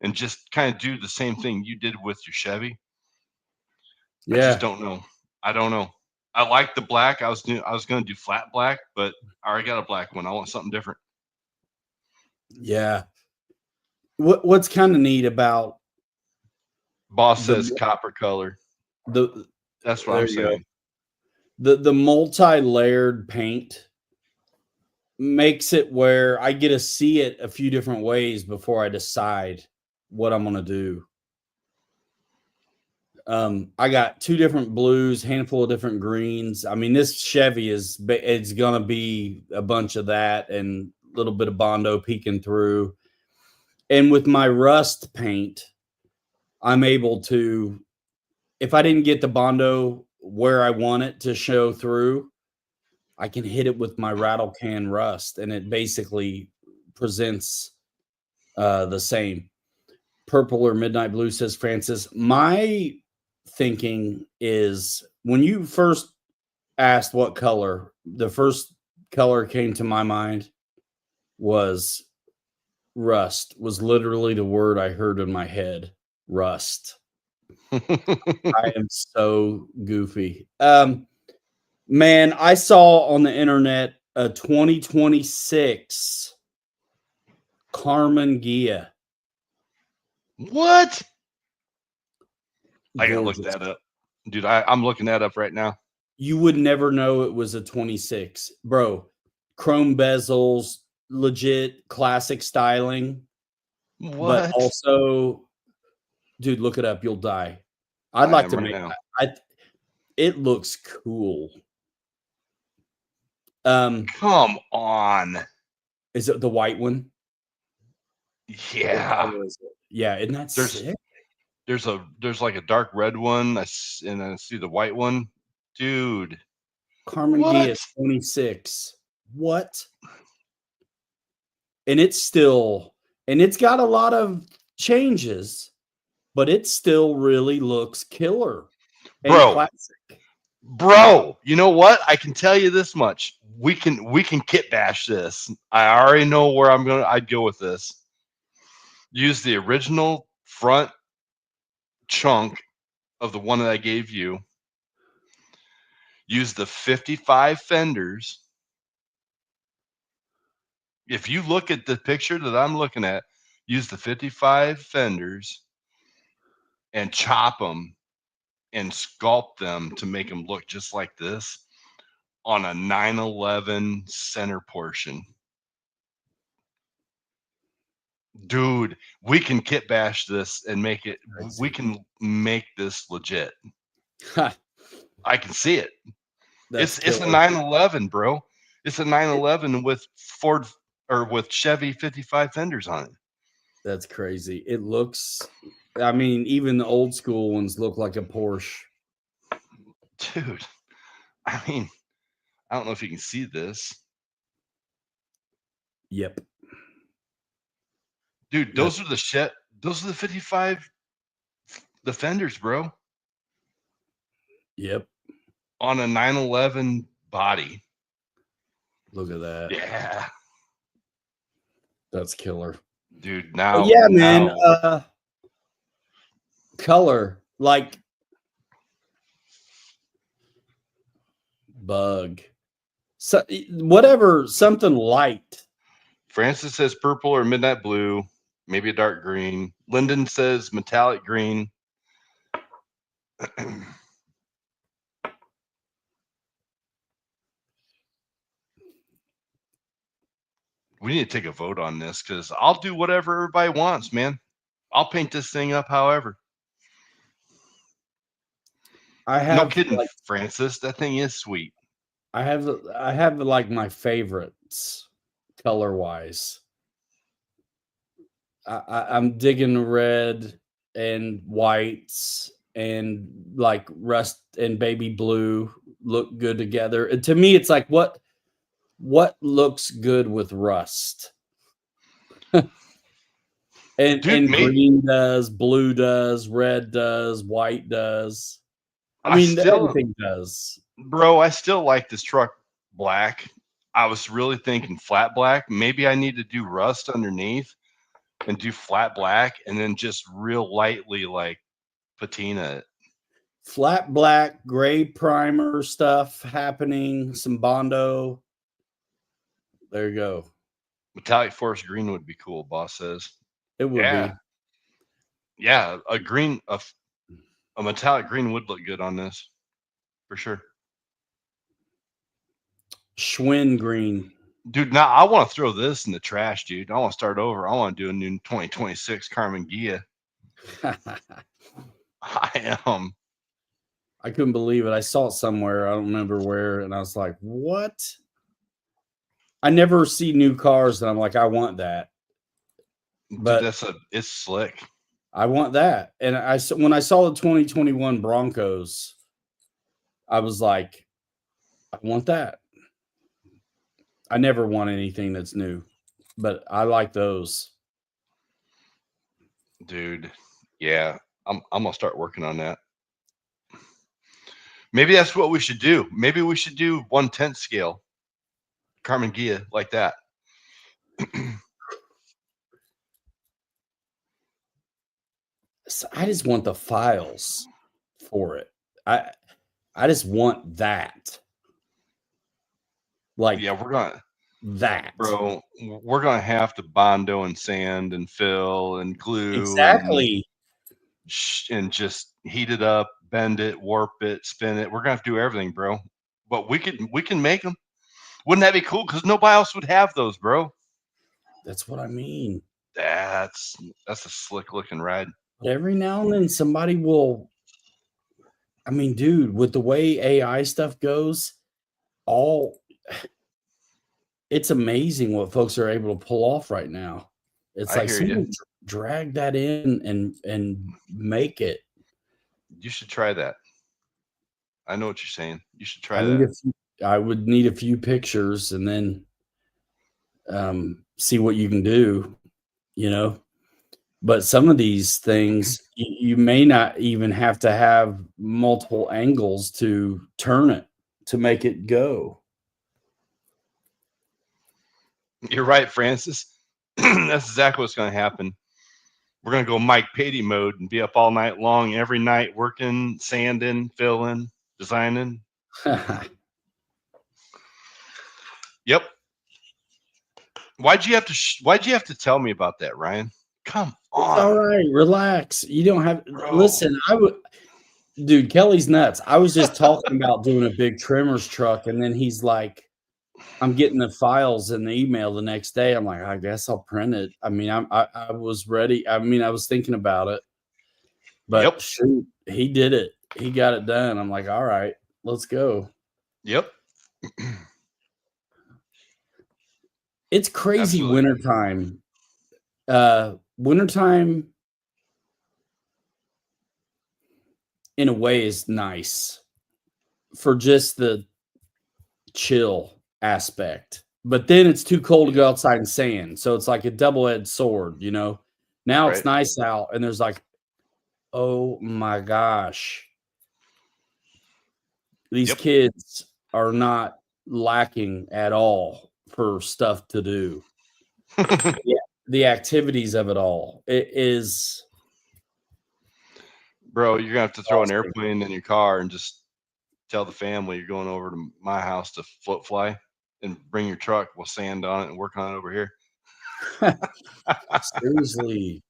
and just kind of do the same thing you did with your Chevy. Yeah. I just don't know. I don't know. I like the black. I was going to do flat black, but I already got a black one. I want something different. Yeah. What's kind of neat about Boss says copper color. That's what There I'm you go. saying. The multi-layered paint makes it where I get to see it a few different ways before I decide what I'm gonna do. I got 2 different blues, handful of different greens. I mean, this Chevy it's gonna be a bunch of that and a little bit of Bondo peeking through. And with my rust paint, I'm able to, if I didn't get the Bondo where I want it to show through, I can hit it with my rattle can rust, and it basically presents the same. Purple or midnight blue, says Francis. My thinking is when you first asked what color, the first color came to my mind was rust, was literally the word I heard in my head. Rust. I am so goofy. Man, I saw on the internet a 2026 Carmen Gia. What? I gotta look Gorgeous. that up, dude. I'm looking that up right now. You would never know it was a 26, bro. Chrome bezels, legit classic styling, but What? also, dude, look it up. You'll die. I'd I like am to right make. now. It looks cool. Come on. Is it the white one? What Yeah. color is it? Yeah, isn't that sick? There's like a dark red one. And I see the white one. Dude. Carmen What? Gia 26. What? And it's got a lot of changes, but it still really looks killer and Bro. classic. Bro, you know what? I can tell you this much. We can kit bash this. I already know where I'd go with this. Use the original front chunk of the one that I gave you. Use the 55 fenders. If you look at the picture that I'm looking at, use the 55 fenders and chop them and sculpt them to make them look just like this on a 911 center portion. Dude, we can kit bash this and make it. We can make this legit. I can see it. It's a 911, bro. It's a 911 with Ford or with Chevy 55 fenders on it. That's crazy. It looks, I mean, even the old school ones look like a Porsche. Dude, I mean, I don't know if you can see this. Yep. Dude, those are the 55 the fenders, bro. Yep. On a 911 body. Look at that. Yeah. That's killer. Dude, now yeah, man. Color, like bug. So whatever, something light. Francis says purple or midnight blue, maybe a dark green. Lyndon says metallic green. We need to take a vote on this because I'll do whatever everybody wants, man. I'll paint this thing up however. No kidding, like, Francis. That thing is sweet. I have like my favorites color wise. I'm digging red and whites and like rust and baby blue look good together. And to me, it's like what looks good with rust. And green does, blue does, red does, white does. I mean, everything does. Bro, I still like this truck black. I was really thinking flat black. Maybe I need to do rust underneath and do flat black and then just real lightly like patina it. Flat black, gray primer stuff happening, some Bondo. There you go. Metallic forest green would be cool, boss says. It would be. Yeah, a metallic green would look good on this. for sure. Schwinn green. Dude, now I want to throw this in the trash, dude. I want to start over. I want to do a new 2026 Carmen Gia. I am. I couldn't believe it. I saw it somewhere. I don't remember where, and I was like, "What?" I never see new cars, and I'm like, "I want that." But Dude, it's slick. I want that. And when I saw the 2021 Broncos, I was like, "I want that." I never want anything that's new, but I like those. Dude, yeah, I'm gonna start working on that. Maybe that's what we should do. Maybe we should do 1/10 scale, Carmen Gia, like that. So I just want the files for it. I just want that. Like, Yeah, we're gonna, that. bro. We're gonna have to bondo and sand and fill and glue Exactly. and just heat it up, bend it, warp it, spin it. We're gonna have to do everything, bro. But we can make them. Wouldn't that be cool? Because nobody else would have those, bro. That's what I mean. That's a slick looking ride. But every now and then somebody will. I mean, dude, with the way AI stuff goes, it's amazing what folks are able to pull off right now. It's I like hear you. someone drag that in and make it. You should try that. I know what you're saying. You should try I need that. I would need a few pictures and then see what you can do, you know. But some of these things you may not even have to have multiple angles to turn it to make it go. You're right, Francis. That's exactly what's going to happen. We're going to go Mike Patey mode and be up all night long, every night, working, sanding, filling, designing. Yep. Why'd you have to tell me about that, Ryan? Come on. It's all right. Relax. You don't have. Bro. Listen, dude, Kelly's nuts. I was just talking about doing a big trimmers truck, and then he's like, I'm getting the files in the email the next day. I'm like, I guess I'll print it. I mean, I was ready. I mean, I was thinking about it, but shoot, he did it. He got it done. I'm like, all right, let's go. Yep. It's crazy. Absolutely. Wintertime. Wintertime in a way is nice for just the chill aspect, but then it's too cold to go outside and sand, so it's like a double-edged sword, you know. Now it's nice out and there's like, oh my gosh, these kids are not lacking at all for stuff to do. Yeah, the activities of it all, it is, bro. You're gonna have to throw an airplane in your car and just tell the family you're going over to my house to float fly and bring your truck. We'll sand on it and work on it over here. Seriously.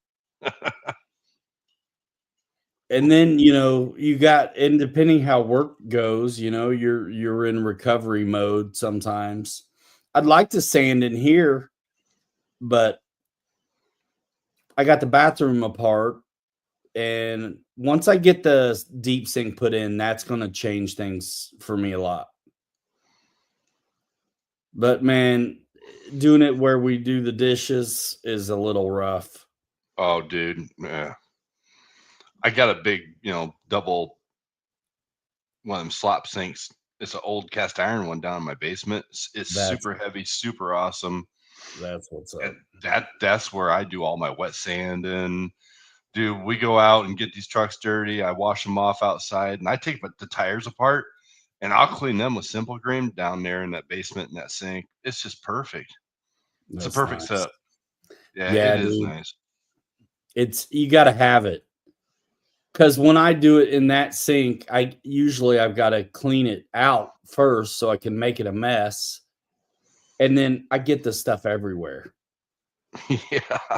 And then, you know, you got, and depending how work goes, you know, you're in recovery mode sometimes. I'd like to sand in here, but I got the bathroom apart, and once I get the deep sink put in, that's going to change things for me a lot. But man, doing it where we do the dishes is a little rough. Oh, dude. Yeah. I got a big, double one of them slop sinks. It's an old cast iron one down in my basement. It's super heavy, super awesome. That's what's up. That's where I do all my wet sand. And dude, we go out and get these trucks dirty. I wash them off outside, and I take the tires apart, and I'll clean them with Simple Green down there in that basement in that sink. It's just perfect. It's a perfect setup. Yeah, it is nice. You got to have it. Because when I do it in that sink, I've got to clean it out first so I can make it a mess. And then I get the stuff everywhere. Yeah.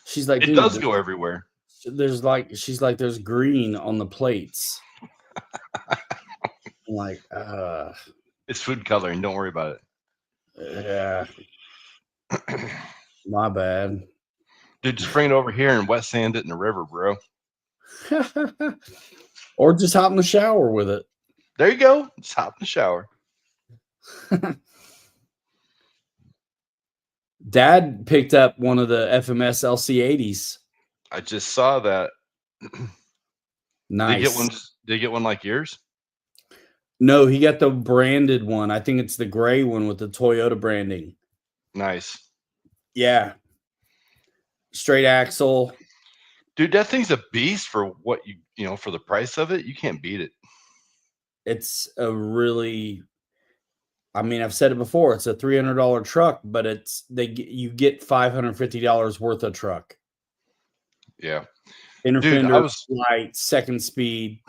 She's like, it does go everywhere. She's like, there's green on the plates. I'm like, It's food coloring. Don't worry about yeah, it. my bad. Dude, just bring it over here and wet sand it in the river, bro. Or just hop in the shower with it. There you go. Just hop in the shower. Dad picked up one of the FMS LC80s. I just saw that. Nice. Did you get one like yours? No, he got the branded one. I think it's the gray one with the Toyota branding. Nice. Yeah. Straight axle. Dude, that thing's a beast for what you know, for the price of it. You can't beat it. It's a really, I mean, I've said it before. It's a $300 truck, but you get $550 worth of truck. Yeah. Inner Dude, fender, light, second speed.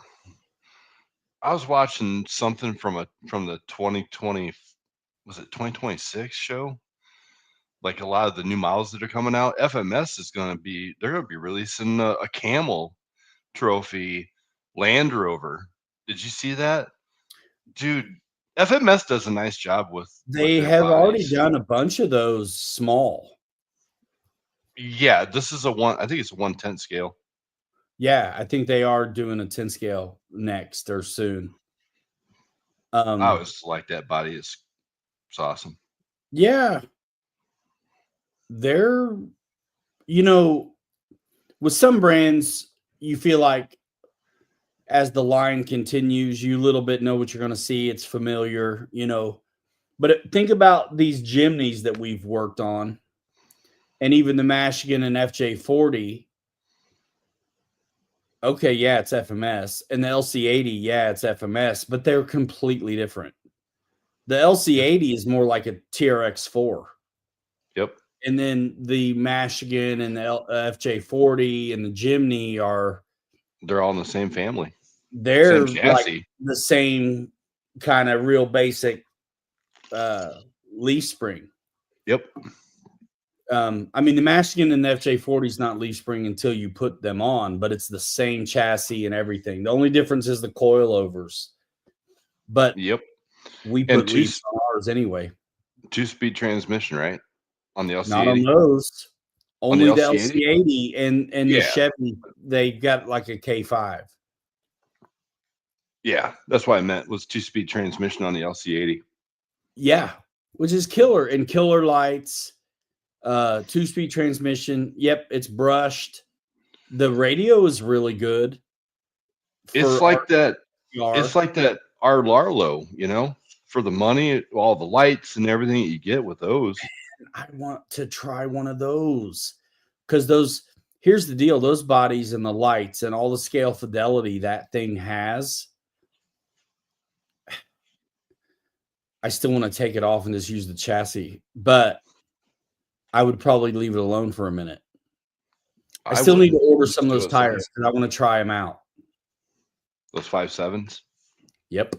I was watching something from the 2020, was it 2026 show? Like a lot of the new models that are coming out, FMS they're gonna be releasing a camel trophy Land Rover. Did you see that? Dude, FMS does a nice job with They their have already bodies. done a bunch of those small. Yeah, this is I think it's a 1/10 scale. Yeah, I think they are doing a 10 scale next or soon. I always like that body. It's awesome. Yeah. They're, with some brands, you feel like as the line continues, you a little bit know what you're going to see. It's familiar, But think about these Jimneys that we've worked on, and even the Michigan and FJ40. Okay, yeah, it's FMS. And the LC80, yeah, it's FMS, but they're completely different. The LC80 is more like a TRX4. Yep. And then the Michigan and the FJ40 and the Jimny they're all in the same family. They're Same like chassis. the same kind of real basic leaf spring. Yep. I mean, the Michigan and the FJ40 is not leaf spring until you put them on, but it's the same chassis and everything. The only difference is the coilovers. But yep, we put leaves on ours anyway. 2-speed transmission, right? On the LC80. Not on those. Only the LC80 and yeah. The Chevy, they got like a K5. Yeah, that's what I meant was 2-speed transmission on the LC80. Yeah, which is killer. And killer lights, 2-speed transmission. Yep, it's brushed. The radio is really good. It's like that our Larlo, for the money, all the lights and everything that you get with those. I want to try one of those because here's the deal, those bodies and the lights and all the scale fidelity that thing has, I still want to take it off and just use the chassis, but I would probably leave it alone for a minute. I still need to order some of those tires because I want to try them out. Those 5.7s? Yep.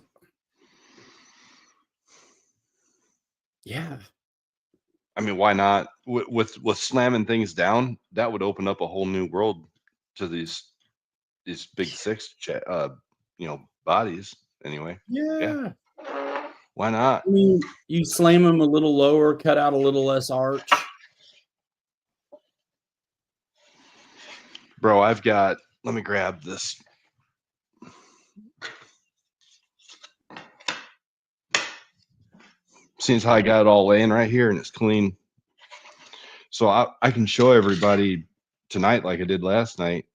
Yeah. I mean, why not? With slamming things down, that would open up a whole new world to these big six, bodies. Anyway. Yeah. Why not? I mean, you slam them a little lower, cut out a little less arch. Bro, let me grab this. Seems how I got it all laying right here and it's clean. So I can show everybody tonight like I did last night.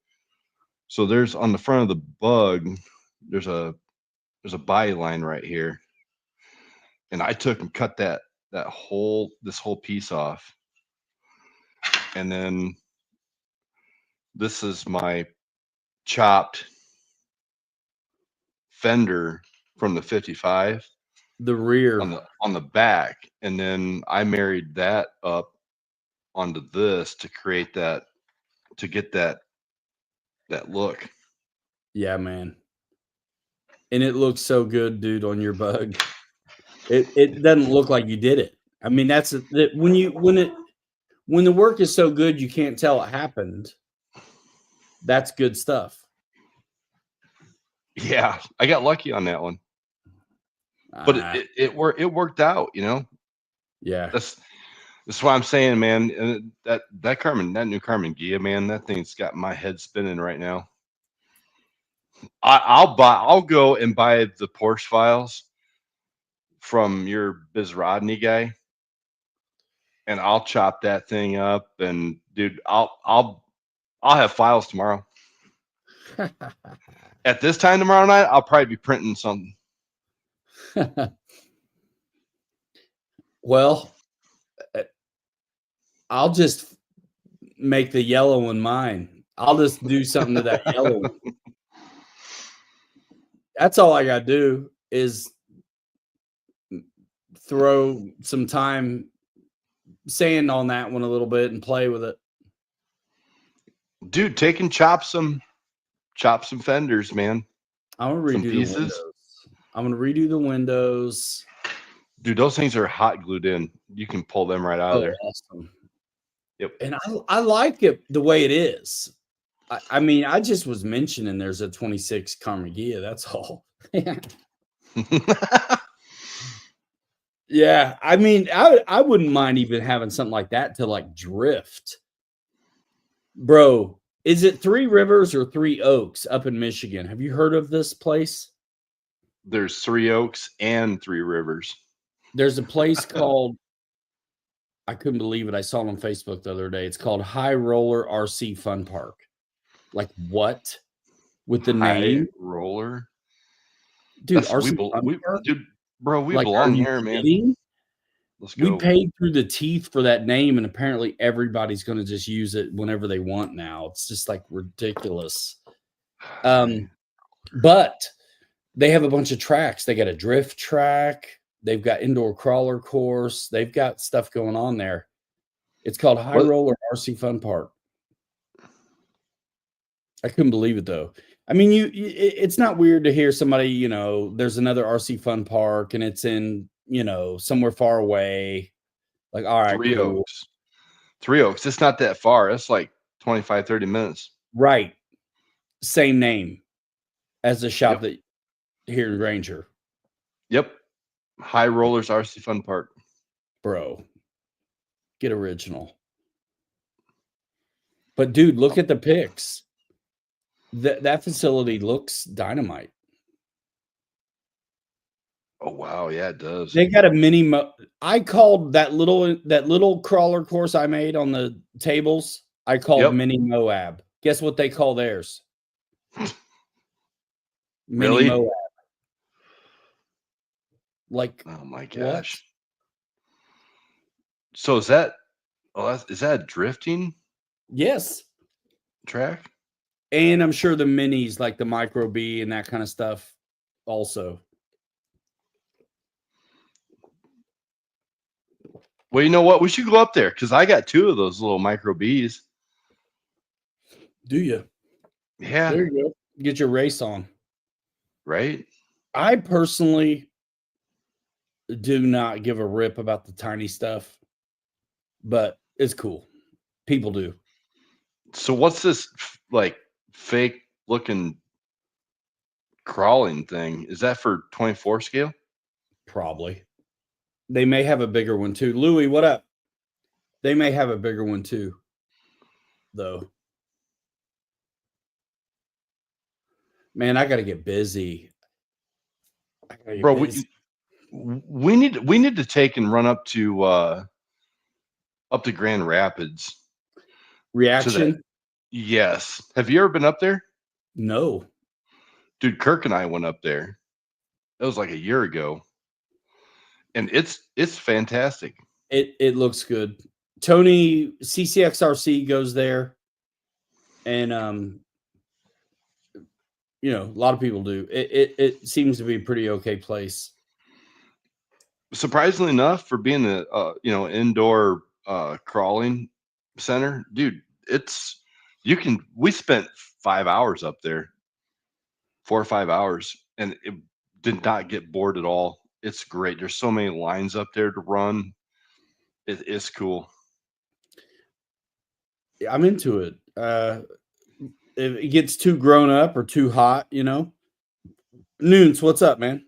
So there's on the front of the bug, there's a body line right here. And I took and cut this whole piece off. And then this is my chopped fender from the 55. The rear on the back, and then I married that up onto this to create that, to get that look. Yeah, man. And it looks so good, dude, on your bug. It doesn't look like you did it. I mean, when the work is so good you can't tell it happened. That's good stuff. Yeah, I got lucky on that one. But Ah, it worked out, you know. yeah. That's why I'm saying, man. That new Carmen Gia, man, that thing's got my head spinning right now. I'll go and buy the Porsche files from your Biz Rodney guy, and I'll chop that thing up. And dude, I'll have files tomorrow. At this time tomorrow night, I'll probably be printing something. Well, I'll just make the yellow one mine. I'll just do something to that yellow one. That's all I got to do is throw some time sand on that one a little bit and play with it. Dude, take and chop some fenders, man. I'm gonna Some redo the pieces. windows. I'm gonna redo the windows. Dude, those things are hot glued in. You can pull them right out of there. Awesome. Yep. And I like it the way it is. I mean, I just was mentioning there's a 26 Carmen Gia. That's all. Yeah, I mean, I wouldn't mind even having something like that to like drift. Bro, is it Three Rivers or Three Oaks up in Michigan? Have you heard of this place? There's Three Oaks and Three Rivers. There's a place called, I couldn't believe it. I saw it on Facebook the other day. It's called High Roller RC Fun Park. Like what? With the name? Roller? Dude, That's, RC Fun Park? dude, bro, we Like, are belong you here, man. kidding? Let's We go. paid through the teeth for that name, and apparently everybody's going to just use it whenever they want now. It's just like ridiculous. But they have a bunch of tracks. They got a drift track. They've got indoor crawler course. They've got stuff going on there. It's called High Roller RC Fun Park. I couldn't believe it though. I mean, it's not weird to hear somebody, you know, there's another RC Fun Park and it's in, you know, somewhere far away. Like, all right, Three cool. Oaks. Three Oaks. It's not that far. It's like 25, 30 minutes. Right. Same name as the shop that here in Granger. Yep. High Rollers RC Fun Park. Bro, get original. But dude, look at the pics. That facility looks dynamite. Oh wow, yeah, it does. They got a mini. I called that little crawler course I made on the tables. I called Mini Moab. Guess what they call theirs? Really? Mini Moab. Like, oh my gosh. What? So is that a drifting? Yes. Track? And I'm sure the minis, like the Micro B and that kind of stuff, also. Well, you know what? We should go up there because I got 2 of those little Micro Bs. Do you? Yeah. There you go. Get your race on. Right? I personally do not give a rip about the tiny stuff, but it's cool. People do. So what's this like fake looking crawling thing? Is that for 24 scale? Probably. They may have a bigger one too. Louie, what up? They may have a bigger one too, though. Man, I got to get busy. Bro, we need to take and run up to Grand Rapids. Reaction? Yes. Have you ever been up there? No. Dude, Kirk and I went up there. That was like a year ago. And it's fantastic. It looks good. Tony CCXRC goes there. And you know, a lot of people do. It seems to be a pretty okay place. Surprisingly enough, for being a indoor crawling center, dude, we spent 5 hours up there, 4 or 5 hours, and it did not get bored at all. It's great. There's so many lines up there to run. It's cool. I'm into it. If it gets too grown up or too hot, you know. Noons, what's up, man?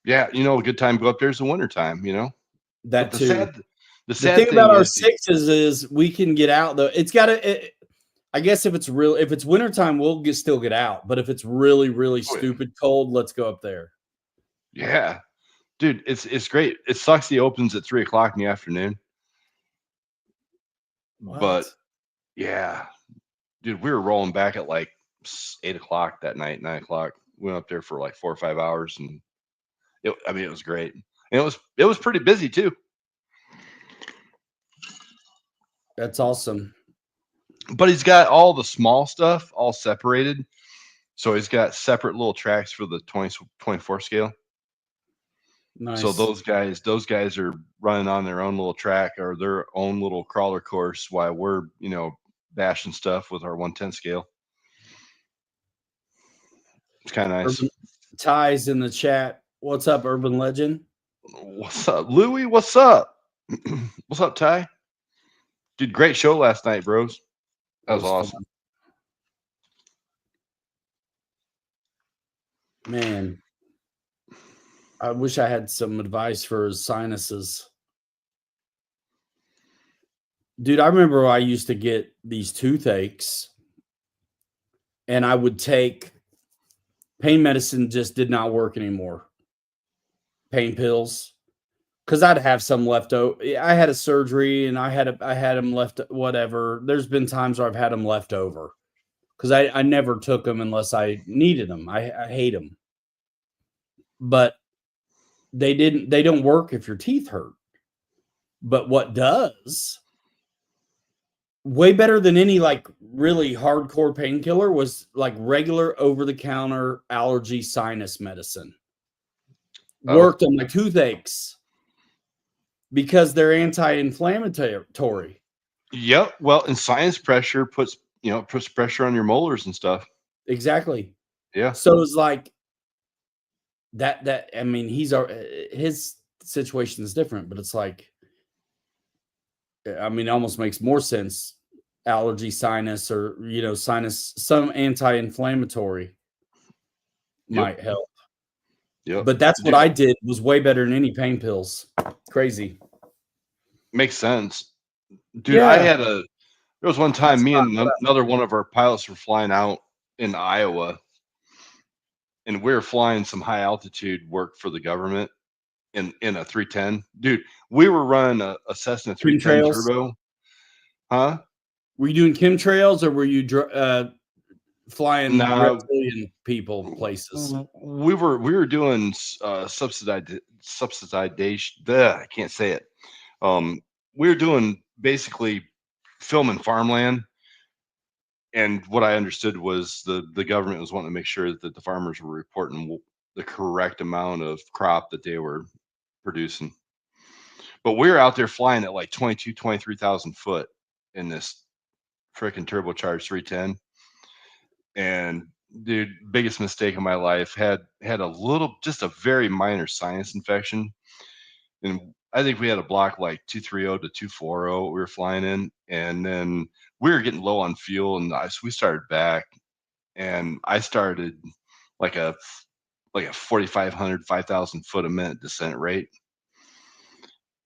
Yeah, a good time to go up there is the winter time, But That too. the The sad thing about thing our is, sixes is we can get out though. It's got to. I guess if it's wintertime, still get out. But if it's really, really oh, yeah. stupid cold, let's go up there. Yeah, dude, it's great. It sucks he opens at 3 o'clock in the afternoon, but What? yeah, dude, we were rolling back at like 8 o'clock that night, 9 o'clock. We went up there for like 4 or 5 hours, and it was great. And it was pretty busy too. That's awesome. But he's got all the small stuff all separated. So he's got separate little tracks for the 2024 scale. So Nice. those guys are running on their own little track or their own little crawler course while we're, bashing stuff with our 110 scale. It's kind of nice. Urban Ties in the chat. What's up, Urban Legend? What's up, Louie? What's up? What's up, Ty? Dude, great show last night, bros. That was awesome. Fun. Man, I wish I had some advice for his sinuses. Dude, I remember I used to get these toothaches and I would take pain medicine, just did not work anymore. Pain pills. Because I'd have some left over. I had a surgery and I had them left, whatever. There's been times where I've had them left over because I never took them unless I needed them. I hate them. But they don't work if your teeth hurt. But what does, way better than any like really hardcore painkiller, was like regular over-the-counter allergy sinus medicine. Worked on my toothaches because they're anti-inflammatory. Yep. Well, and sinus pressure puts pressure on your molars and stuff. Exactly. Yeah. So it's like that. I mean, his situation is different, but it's like, I mean, it almost makes more sense. Allergy sinus or, sinus, some anti-inflammatory might help. Yep. But that's what I did, was way better than any pain pills. Crazy. Makes sense. Dude, yeah. There was one time me and another one of our pilots were flying out in Iowa, and we were flying some high altitude work for the government in a 310. Dude, we were running a Cessna 310 turbo. Huh? Were you doing chemtrails or were you flying reptilian people places? We were doing subsidization. I can't say it. We were doing basically filming farmland, and what I understood was the government was wanting to make sure that the farmers were reporting the correct amount of crop that they were producing. But we were out there flying at like 23,000 foot in this freaking turbocharged 310. And dude, biggest mistake of my life, had just a very minor sinus infection. And I think we had a block like 230 to 240 we were flying in. And then we were getting low on fuel, and we started back, and I started like a 4,500, 5,000 foot a minute descent rate.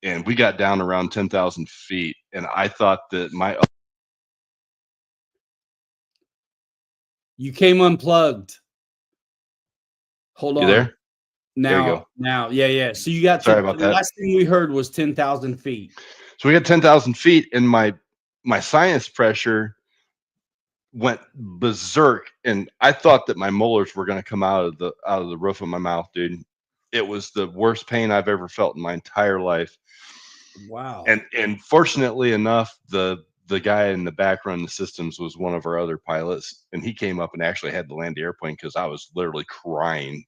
And we got down around 10,000 feet. And I thought that you came unplugged. Hold on. You there? Now. Yeah. So you got, sorry about the that. Last thing we heard was 10,000 feet. So we got 10,000 feet, and my sinus pressure went berserk, and I thought that my molars were going to come out of the roof of my mouth, dude. It was the worst pain I've ever felt in my entire life. Wow. And fortunately enough, the guy in the back running the systems was one of our other pilots, and he came up and actually had to land the airplane because I was literally crying.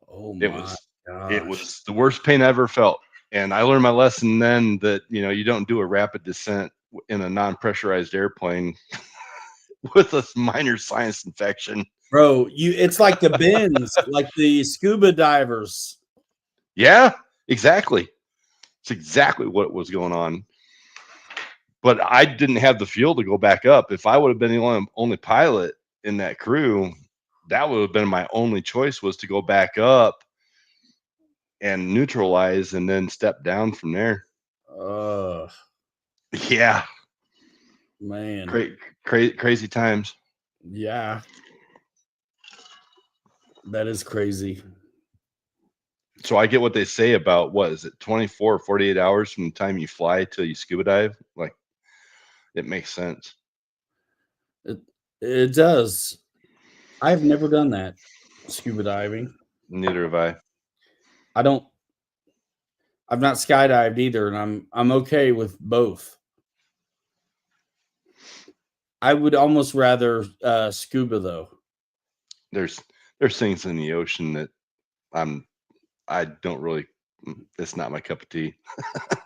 Oh my gosh. It was the worst pain I ever felt. And I learned my lesson then that, you don't do a rapid descent in a non-pressurized airplane with a minor sinus infection. Bro, it's like the bends, like the scuba divers. Yeah, exactly. It's exactly what was going on. But I didn't have the fuel to go back up. If I would have been the only pilot in that crew, that would have been my only choice, was to go back up and neutralize and then step down from there. Yeah. Man. Crazy times. Yeah. That is crazy. So I get what they say about, what is it, 24 or 48 hours from the time you fly till you scuba dive? Like, it makes sense. It does. I've never done that. Scuba diving. Neither have I. I've not skydived either, and I'm okay with both. I would almost rather scuba though. There's things in the ocean that I don't really, it's not my cup of tea.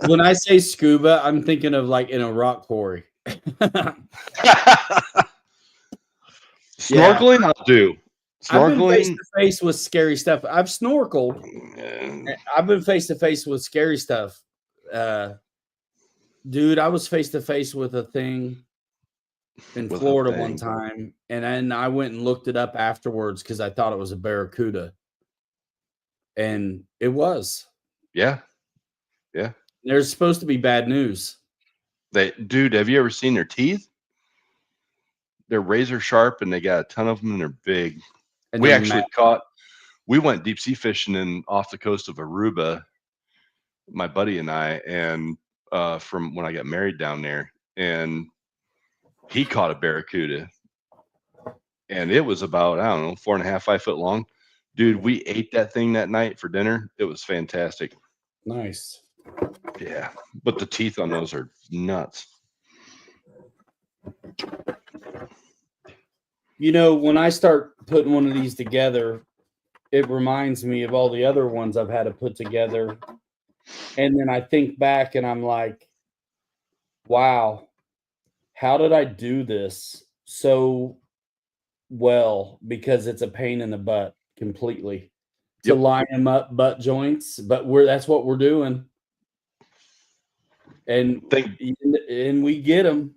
When I say scuba, I'm thinking of like in a rock quarry. Snorkeling, I'll do. I've been face Snorkeling, to face with scary stuff. I've snorkeled. I've been face to face with scary stuff. Dude, I was face to face with a thing in With a Florida one thing. time, and then I went and looked it up afterwards because I thought it was a barracuda, and it was. Yeah. There's supposed to be bad news. Dude, have you ever seen their teeth? They're razor sharp, and they got a ton of them, and they're big. And We they're actually we went deep sea fishing off the coast of Aruba, my buddy and I, and from when I got married down there, and he caught a barracuda, and it was about, I don't know, 4.5, 5 foot long. Dude, we ate that thing that night for dinner. It was fantastic. nice. Yeah, but the teeth on those are nuts. You know, when I start putting one of these together, it reminds me of all the other ones I've had to put together. And then I think back and I'm like, wow, how did I do this so well? Because it's a pain in the butt completely to Yep. line them up butt joints, but that's what we're doing. And we get them.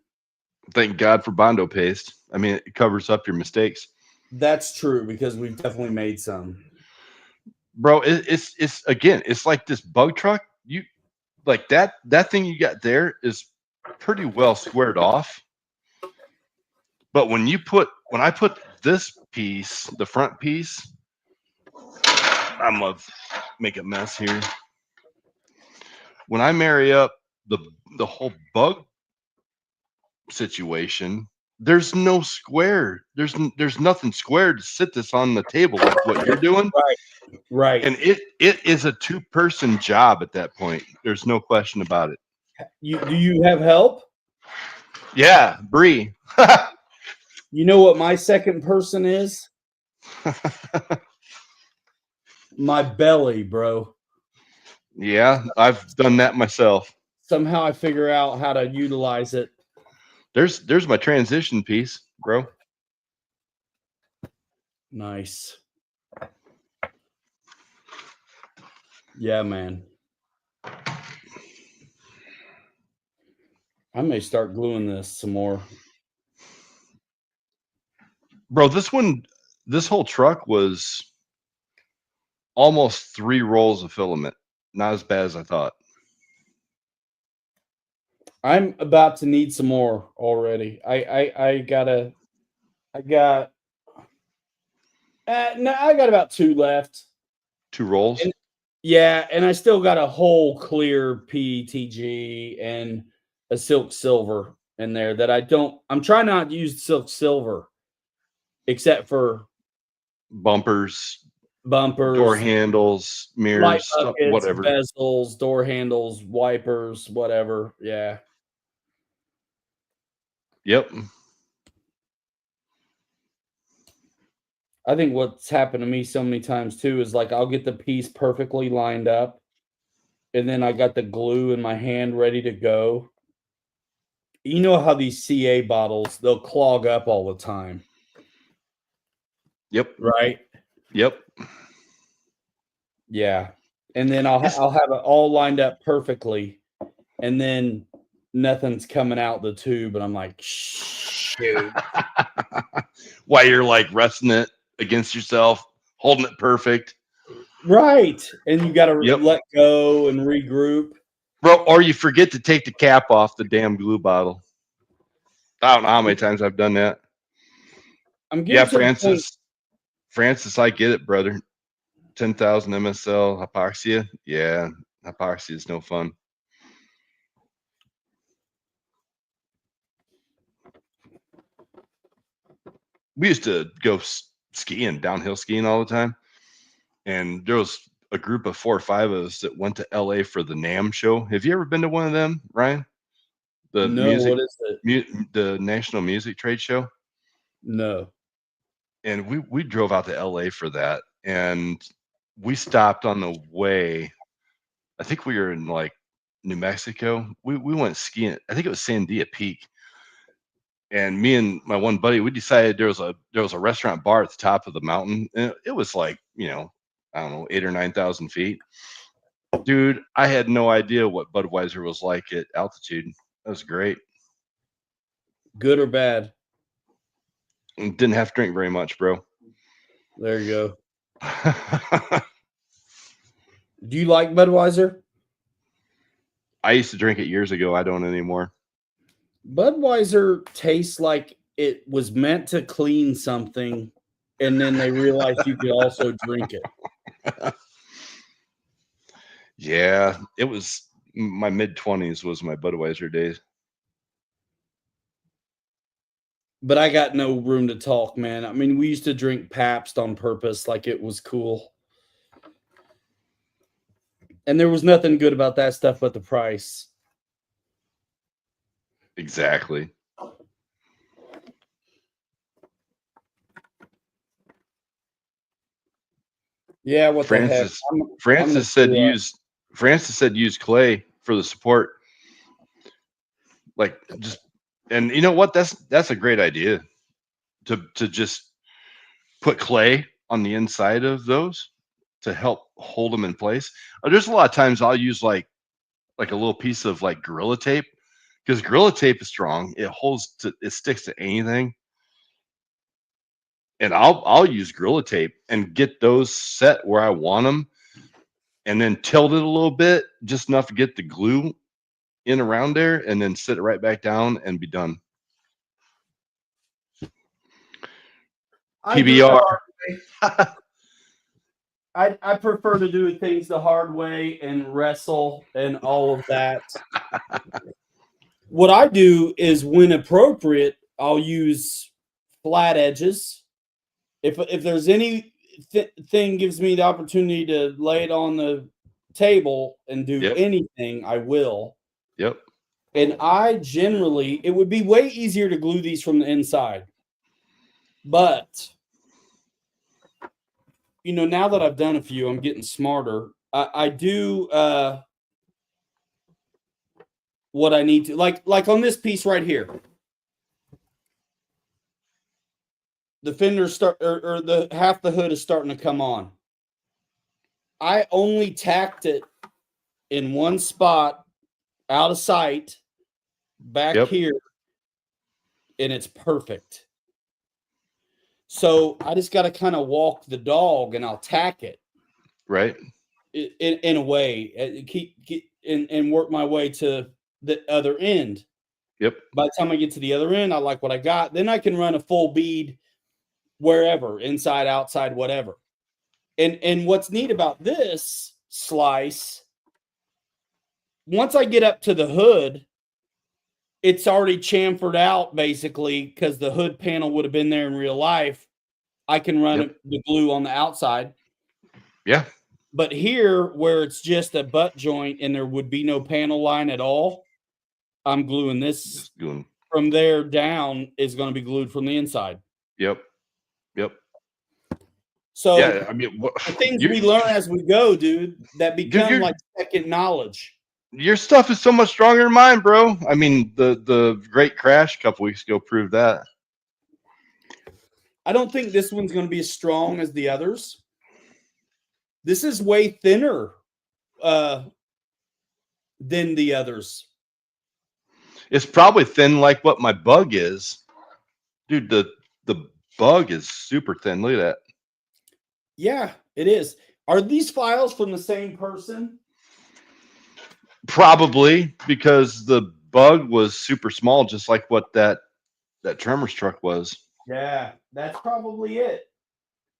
Thank God for Bondo paste. I mean, it covers up your mistakes. That's true because we've definitely made some. Bro, it's again, it's like this bug truck. You like that thing you got there is pretty well squared off. But when I put this piece, the front piece, I'm gonna make a mess here. When I marry up the whole bug situation, there's no square. There's nothing square to sit this on the table like what you're doing. Right. And it is a 2-person job at that point. There's no question about it. Do you have help? Yeah, Bree. You know what my second person is? My belly, bro. Yeah, I've done that myself. Somehow I figure out how to utilize it. There's my transition piece, bro. Nice. Yeah, man. I may start gluing this some more. Bro, this whole truck was almost 3 rolls of filament. Not as bad as I thought. I'm about to need some more already. I got no, I got about 2 left. 2 rolls? Yeah, and I still got a whole clear PTG and a silk silver in there that I'm trying not to use silk silver except for bumpers, door handles, mirrors, light buckets, whatever. bezels, door handles, wipers, whatever. Yeah. Yep. I think what's happened to me so many times too is like I'll get the piece perfectly lined up and then I got the glue in my hand ready to go. You know how these CA bottles, they'll clog up all the time. Yep. Right? Yep. Yeah. And then I'll have it all lined up perfectly and then nothing's coming out the tube and I'm like, shoot. While you're like resting it against yourself, holding it perfect. Right. And you got to Yep. let go and regroup. Bro, or you forget to take the cap off the damn glue bottle. I don't know how many times I've done that. I'm Yeah, getting to the point. Francis, I get it, brother. 10,000 MSL hypoxia. Yeah, hypoxia is no fun. We used to go skiing, downhill skiing all the time. And there was a group of 4 or 5 of us that went to LA for the NAMM show. Have you ever been to one of them, Ryan? The No, music, what is it? the National Music Trade Show. No. And we drove out to LA for that. And we stopped on the way. I think we were in like New Mexico. We went skiing. I think it was Sandia Peak. And me and my one buddy, we decided there was a restaurant bar at the top of the mountain. And it was like, I don't know, 8 or 9,000 feet. Dude, I had no idea what Budweiser was like at altitude. That was great. Good or bad? And didn't have to drink very much, bro. There you go. Do you like Budweiser? I used to drink it years ago. I don't anymore. Budweiser tastes like it was meant to clean something, and then they realized you could also drink it. Yeah, it was my mid-20s was my Budweiser days. But I got no room to talk, man. I mean, we used to drink Pabst on purpose like it was cool. And there was nothing good about that stuff but the price. Exactly. Yeah, what the heck? Francis said use clay for the support. Like just, and you know what? That's a great idea to just put clay on the inside of those to help hold them in place. There's a lot of times I'll use like a little piece of like Gorilla Tape, because Gorilla Tape is strong. It sticks to anything. And I'll use Gorilla Tape and get those set where I want them, and then tilt it a little bit, just enough to get the glue in around there, and then sit it right back down and be done. PBR. I prefer to do things the hard way and wrestle and all of that. What I do is, when appropriate, I'll use flat edges. If there's any thing gives me the opportunity to lay it on the table and do anything, I will. Yep. And it would be way easier to glue these from the inside. But now that I've done a few, I'm getting smarter. I do what I need to, like on this piece right here. The fender or the half the hood is starting to come on. I only tacked it in one spot, out of sight, back here, and it's perfect. So I just got to kind of walk the dog, and I'll tack it. Right. In a way, keep and work my way to the other end. Yep. By the time I get to the other end, I like what I got. Then I can run a full bead wherever, inside, outside, whatever. And what's neat about this slice, once I get up to the hood, it's already chamfered out basically, because the hood panel would have been there in real life. I can run the glue on the outside. Yeah. But here, where it's just a butt joint and there would be no panel line at all, I'm gluing this from there down is going to be glued from the inside. Yep. So yeah, I mean, the things we learn as we go, dude, that become like second knowledge. Your stuff is so much stronger than mine, bro. I mean, the great crash a couple weeks ago proved that. I don't think this one's going to be as strong as the others. This is way thinner than the others. It's probably thin like what my bug is. Dude, the bug is super thin. Look at that. Yeah, it is. Are these files from the same person? Probably because the bug was super small, just like what that Tremors truck was. Yeah, that's probably it.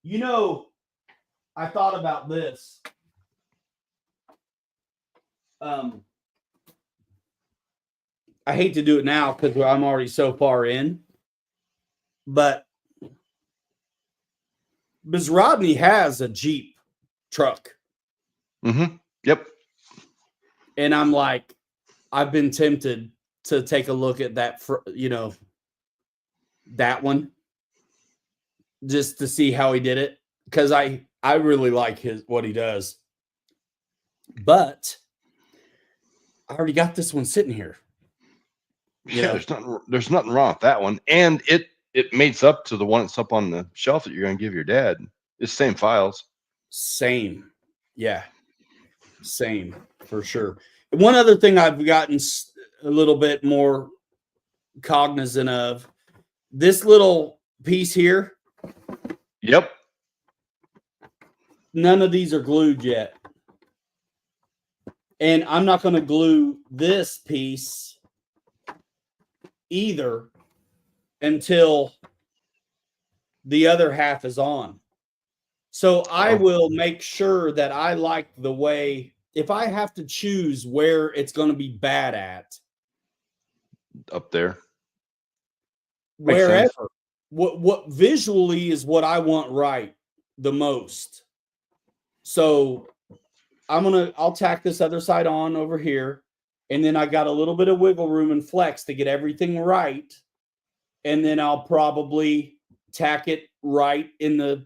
You know, I thought about this. I hate to do it now because I'm already so far in, but Ms. Rodney has a Jeep truck. Mm-hmm. Yep. And I'm like, I've been tempted to take a look at that, that one, just to see how he did it. Because I really like what he does. But I already got this one sitting here. Yeah, there's nothing wrong with that one. And it mates up to the one that's up on the shelf that you're gonna give your dad. It's same files. Same. Yeah. Same for sure. One other thing I've gotten a little bit more cognizant of, this little piece here. Yep. None of these are glued yet. And I'm not going to glue this piece either until the other half is on. So I will make sure that I like the way, if I have to choose where it's going to be bad at. Up there. Wherever. What visually is what I want right the most. So I'll tack this other side on over here, and then I got a little bit of wiggle room and flex to get everything right. And then I'll probably tack it right in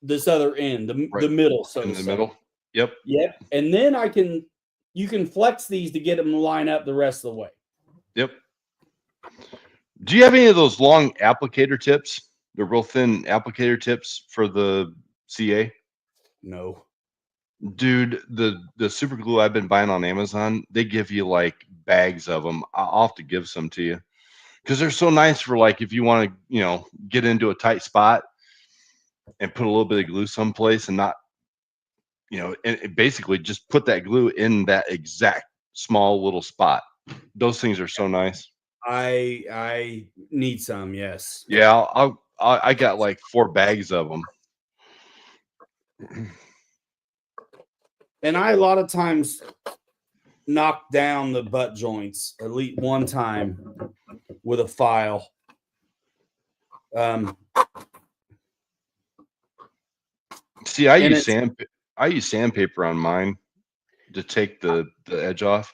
this other end, the middle. So in the middle. Yep. Yep. And then you can flex these to get them to line up the rest of the way. Yep. Do you have any of those long applicator tips? The real thin applicator tips for the CA? No. Dude, the super glue I've been buying on Amazon, they give you like bags of them. I'll have to give some to you because they're so nice for like if you want to, get into a tight spot and put a little bit of glue someplace and not, and basically just put that glue in that exact small little spot. Those things are so nice. I need some, yes. Yeah, I got like 4 bags of them. And I a lot of times knock down the butt joints at least one time with a file. See, I use sandpaper on mine to take the edge off.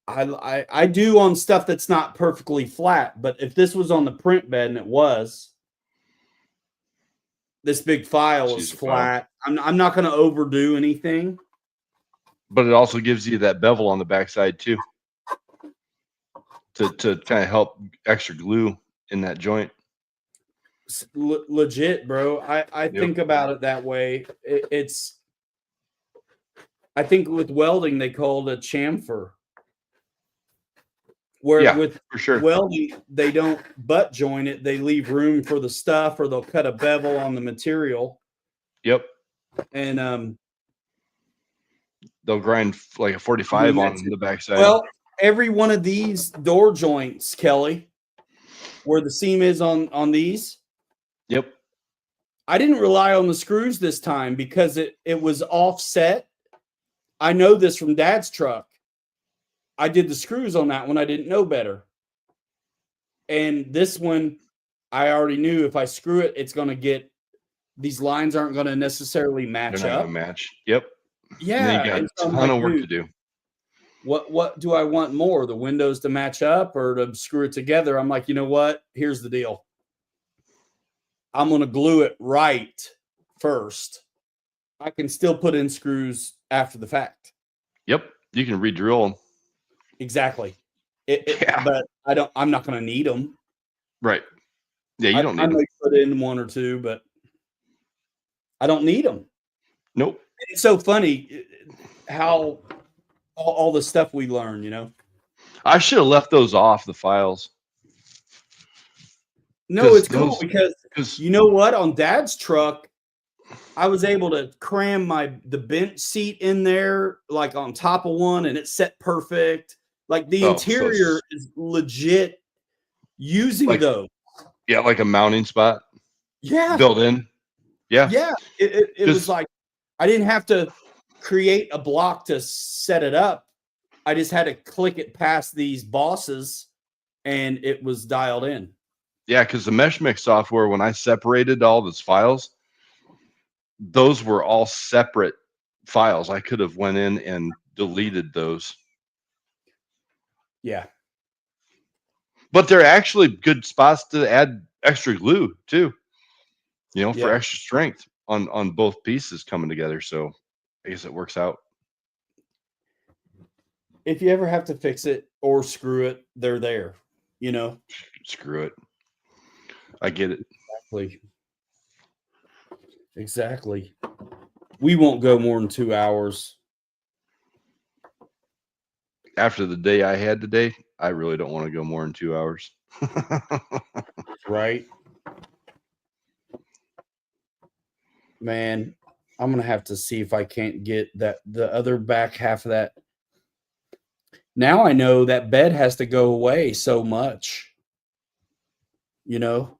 I do on stuff that's not perfectly flat, but if this was on the print bed and it was, this big file is flat. I'm not going to overdo anything. But it also gives you that bevel on the backside too, to kind of help extra glue in that joint. Legit, bro. I think about it that way. I think with welding they call it a chamfer. Where with welding, they don't butt joint it. They leave room for the stuff, or they'll cut a bevel on the material. Yep. And they'll grind like a 45 on the backside. Well, every one of these door joints, Kelly, where the seam is on these. Yep. I didn't rely on the screws this time because it was offset. I know this from Dad's truck. I did the screws on that one. I didn't know better. And this one, I already knew if I screw it, it's going to get, these lines aren't going to necessarily match up. They're not going to match. Yep. Yeah. And you got a ton of work to do. What do I want more? The windows to match up or to screw it together? I'm like, you know what? Here's the deal. I'm going to glue it right first. I can still put in screws after the fact. Yep. You can re-drill them. Exactly. But I'm not going to need them. Right. Yeah, you don't need them. I might put in 1 or 2, but I don't need them. Nope. It's so funny how all the stuff we learn, I should have left those off the files. No, it's cool because you know what? On Dad's truck, I was able to cram the bench seat in there, like on top of one, and it set perfect. Like the Oh, so interior is legit using like those. yeah, like a mounting spot Yeah. built in. Yeah, Yeah. It was because like I didn't have to create a block to set it up. I just had to click it past these bosses and it was dialed in. yeah, because the Mesh Mix software, when I separated all those files, those were all separate files. I could have went in and deleted those, Yeah. but they're actually good spots to add extra glue too. You know, for Yeah. extra strength on both pieces coming together. So I guess it works out. If you ever have to fix it or screw it, they're there, you know? Screw it. I get it. Exactly. Exactly. We won't go more than 2 hours. After the day I had today, I really don't want to go more than 2 hours. Right? Man, I'm gonna have to see if I can't get the other back half of that. Now I know that bed has to go away so much, you know,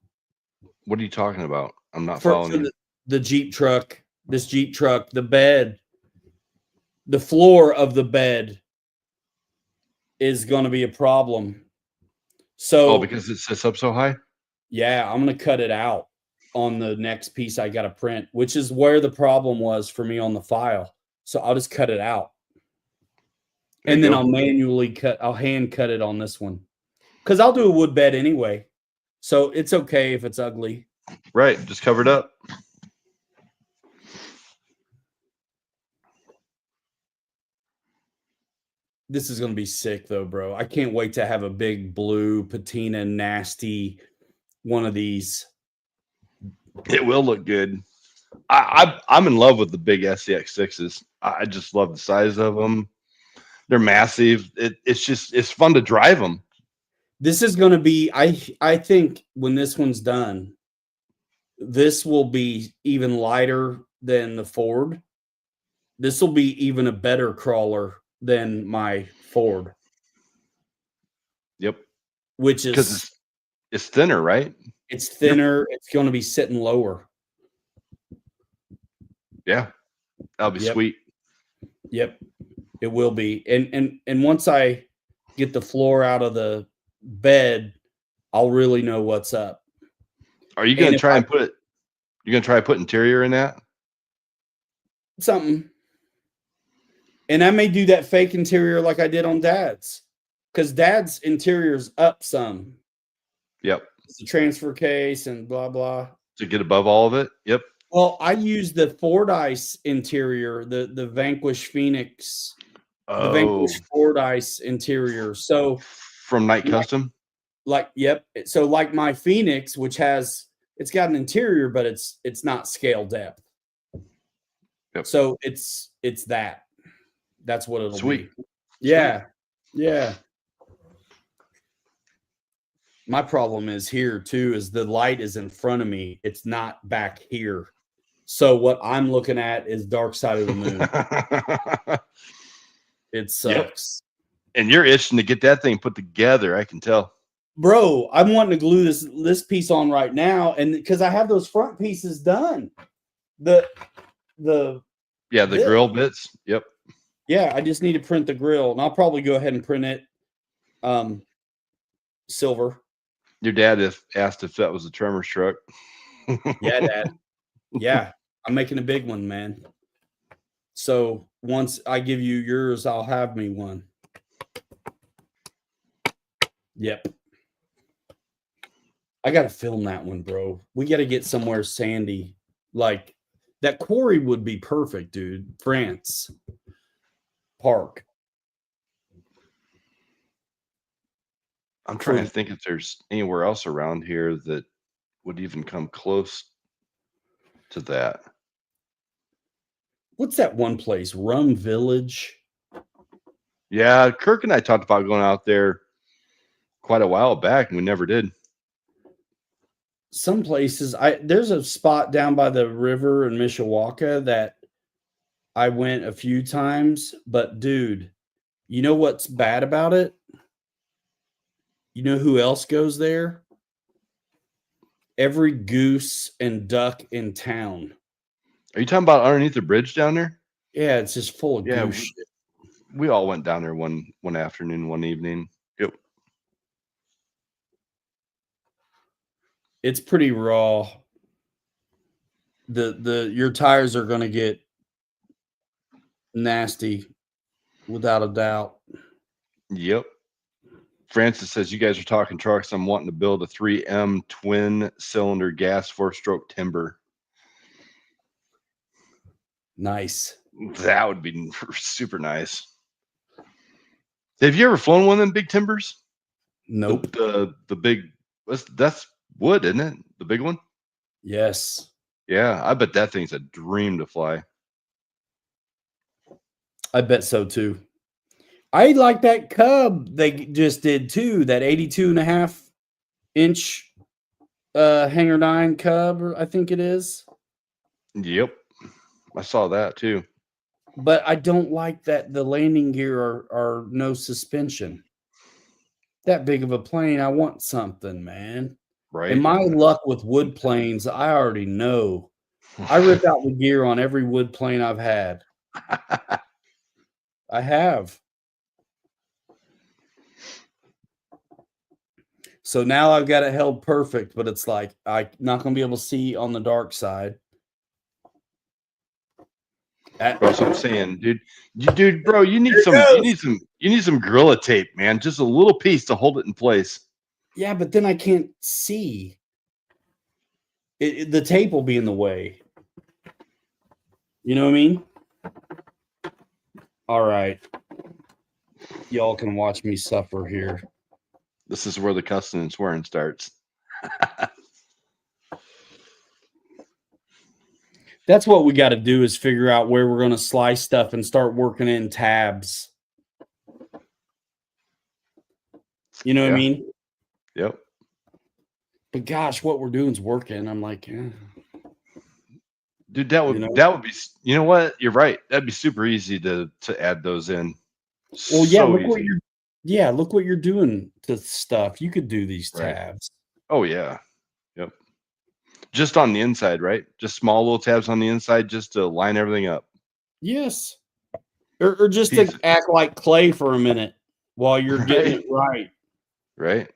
What are you talking about? I'm not for following you. the Jeep truck, this Jeep truck, the bed, the floor of the bed is gonna be a problem. Oh, So because it sits up so high? yeah, I'm gonna cut it out on the next piece I gotta print, which is where the problem was for me on the file. So I'll just cut it out. There And you then go. I'll hand cut it on this one. Because I'll do a wood bed anyway. So it's okay if it's ugly. Right. Just cover it up. This is gonna be sick though, bro. I can't wait to have a big blue patina nasty one of these. It will look good. I'm in love with the big SCX6s. I just love the size of them. They're massive. It's fun to drive them. This is gonna be, I think when this one's done, this will be even lighter than the Ford. This will be even a better crawler than my Ford, Yep. which Because is it's thinner, right? it's Yep. thinner. It's going to be sitting lower. Yeah. That'll be Yep. sweet. Yep. It will be. And once I get the floor out of the bed, I'll really know what's up. Are you And gonna if try I and put you're gonna try to put interior in that? something, and I may do that fake interior like I did on Dad's, because Dad's interior's up some. Yep. It's a transfer case and blah blah. To get above all of it. Yep. Well, I use the Fordyce interior, the Vanquish Phoenix, the Oh, Vanquish Fordyce interior. So from Night like, Custom. yep. So like my Phoenix, which it's got an interior, but it's not scale depth. Yep. So it's that. That's what it'll Sweet. be. Yeah. Yeah. My problem is here too, is the light is in front of me. It's not back here. So what I'm looking at is dark side of the moon. It sucks. And you're itching to get that thing put together. I can tell. Bro, I'm wanting to glue this piece on right now, and because I have those front pieces done. The Yeah, the grill bits. Yep. Yeah, I just need to print the grill, and I'll probably go ahead and print it silver. Your dad asked if that was a Tremors truck. Yeah, Dad. Yeah, I'm making a big one, man. So once I give you yours, I'll have me one. Yep. I got to film that one, bro. We got to get somewhere sandy. Like that quarry would be perfect, dude. France Park. I'm trying to think if there's anywhere else around here that would even come close to that. What's that one place? Rum Village? Yeah, Kirk and I talked about going out there quite a while back, and we never did. some places there's a spot down by the river in Mishawaka that I went a few times, but dude, you know what's bad about it? You know who else goes there? Every goose and duck in town. Are you talking about underneath the bridge down there? Yeah, it's just full of Yeah, goose shit. we all went down there one afternoon, one evening. Yep. It's pretty raw. The your tires are gonna get nasty without a doubt. Yep. Francis says you guys are talking trucks. I'm wanting to build a 3M twin cylinder gas 4-stroke timber. Nice. That would be super nice. Have you ever flown one of them big timbers? Nope. The big that's wood, isn't it? The big one? Yes. Yeah, I bet that thing's a dream to fly. I bet so too. I like that Cub they just did too, that 82.5-inch Hangar 9 Cub, I think it is. Yep. I saw that too. But I don't like that the landing gear are no suspension. That big of a plane, I want something, man. Right? And my luck with wood planes, I already know. I rip out the gear on every wood plane I've had. I have. So now I've got it held perfect, but it's like I'm not going to be able to see on the dark side. That's what I'm saying, dude. Bro, you need some Gorilla Tape, man. Just a little piece to hold it in place. Yeah, but then I can't see. The tape will be in the way. You know what I mean? All right. Y'all can watch me suffer here. This is where the cussing and swearing starts. That's what we got to do is figure out where we're going to slice stuff and start working in tabs. You know what I mean? Yep. But gosh, what we're doing is working. I'm like, dude, that would be. You know what? You're right. That'd be super easy to add those in. Well, yeah. So easy. Look what you're doing to stuff. You could do these tabs. Oh yeah. Yep. Just on the inside, right? Just small little tabs on the inside, just to line everything up. Yes. Or just to act like clay for a minute while you're getting it right. Right.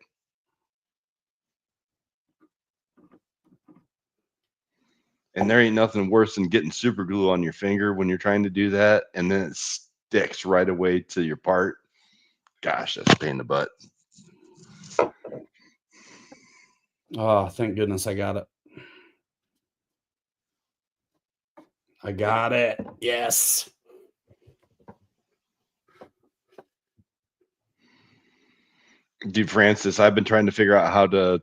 And there ain't nothing worse than getting super glue on your finger when you're trying to do that, and then it sticks right away to your part. Gosh, that's a pain in the butt. Oh, thank goodness I got it. I got it. Yes. Dude, Francis, I've been trying to figure out how to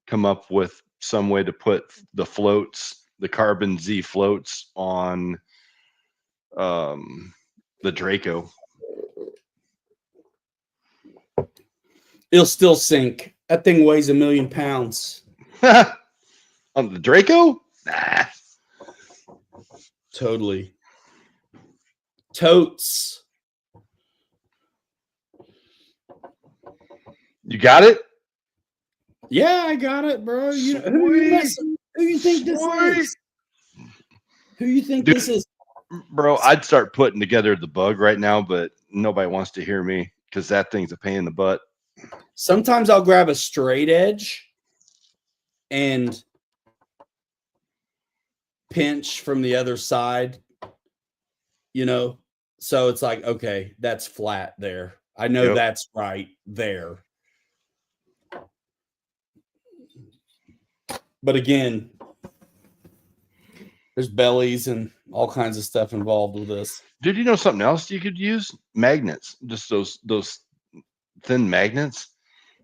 come up with some way to put the floats, the Carbon Z floats on the Draco. It'll still sink. That thing weighs 1,000,000 pounds. On the Draco? Nah. Totally. Totes. You got it? Yeah, I got it, bro. Who you think this is? Who you think this is? Bro, I'd start putting together the bug right now, but nobody wants to hear me because that thing's a pain in the butt. Sometimes I'll grab a straight edge and pinch from the other side, so it's like, okay, that's flat there. I know that's right there. But again, there's bellies and all kinds of stuff involved with this. Dude, you know something else you could use? Magnets. Just those thin magnets,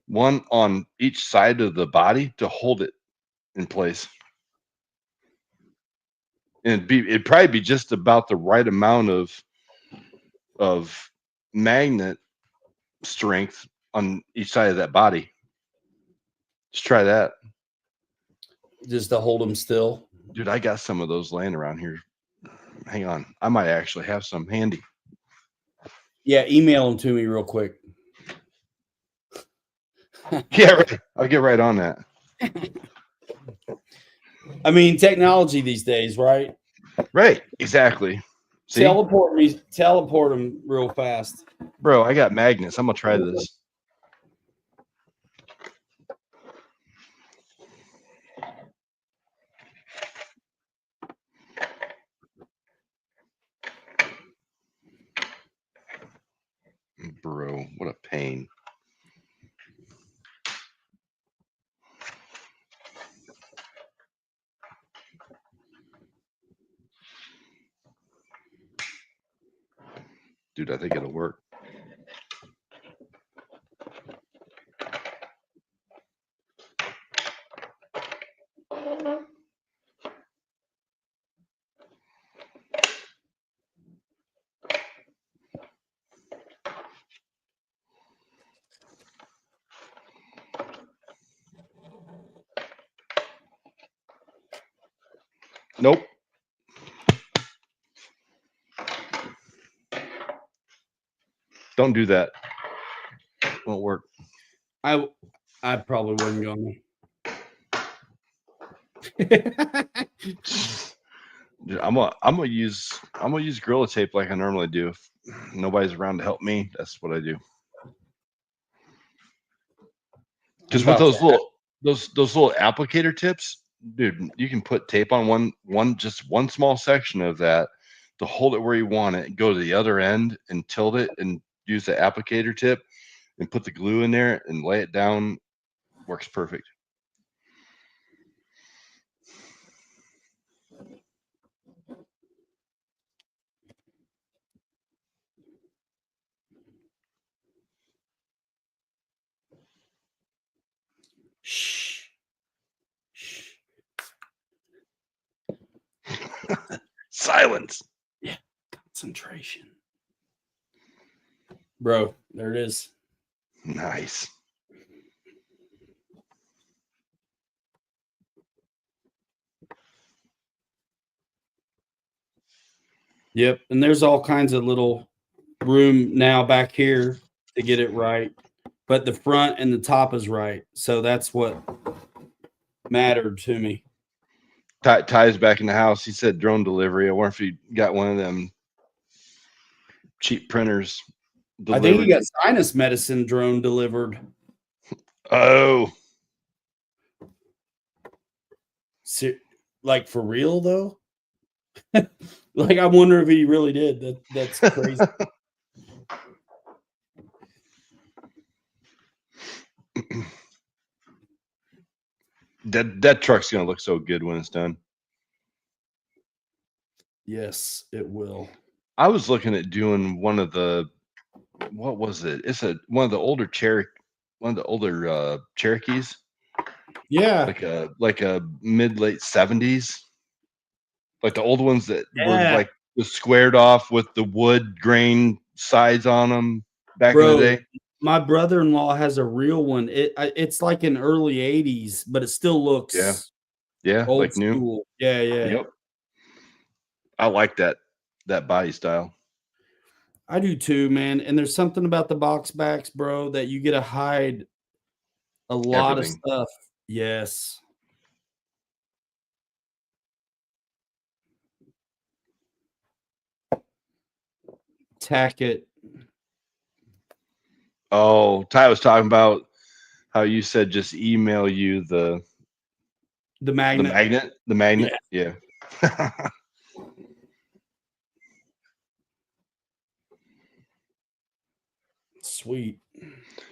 one on each side of the body to hold it in place. And it'd probably be just about the right amount of magnet strength on each side of that body. Just try that. just to hold them still. Dude, I got some of those laying around here. Hang on. I might actually have some handy. Yeah, email them to me real quick. Yeah, right. I'll get right on that. I mean, technology these days, right? Right. Exactly. See? Teleport them real fast. Bro, I got magnets. I'm going to try this. Bro, what a pain. Dude, I think it'll work. Nope. Don't do that. Won't work. I probably wouldn't go. Dude, I'm gonna use Gorilla Tape like I normally do. If nobody's around to help me, that's what I do. Because with those little applicator tips, dude, you can put tape on one small section of that to hold it where you want it, go to the other end and tilt it and use the applicator tip and put the glue in there and lay it down. Works perfect. Shh. Silence. Yeah, concentration. Bro, there it is. Nice. Yep, and there's all kinds of little room now back here to get it right, but the front and the top is right, so that's what mattered to me. Ty's back in the house. He said drone delivery. I wonder if he got one of them cheap printers delivered. I think he got sinus medicine drone delivered. Oh. Like for real though? Like I wonder if he really did. That's crazy. That truck's gonna look so good when it's done. Yes, it will. I was looking at doing one of the, what was it? It's one of the older Cherokees. Yeah, like a mid late 70s, like the old ones that were like the squared off with the wood grain sides on them back in the day. My brother-in-law has a real one. It's like in early 80s, but it still looks old like new. school. Yeah. Yep. I like that body style. I do too, man. And there's something about the box backs, bro, that you get to hide a lot of stuff. Yes. Tack it. Oh, Ty was talking about how you said just email you the magnet. Yeah. Sweet.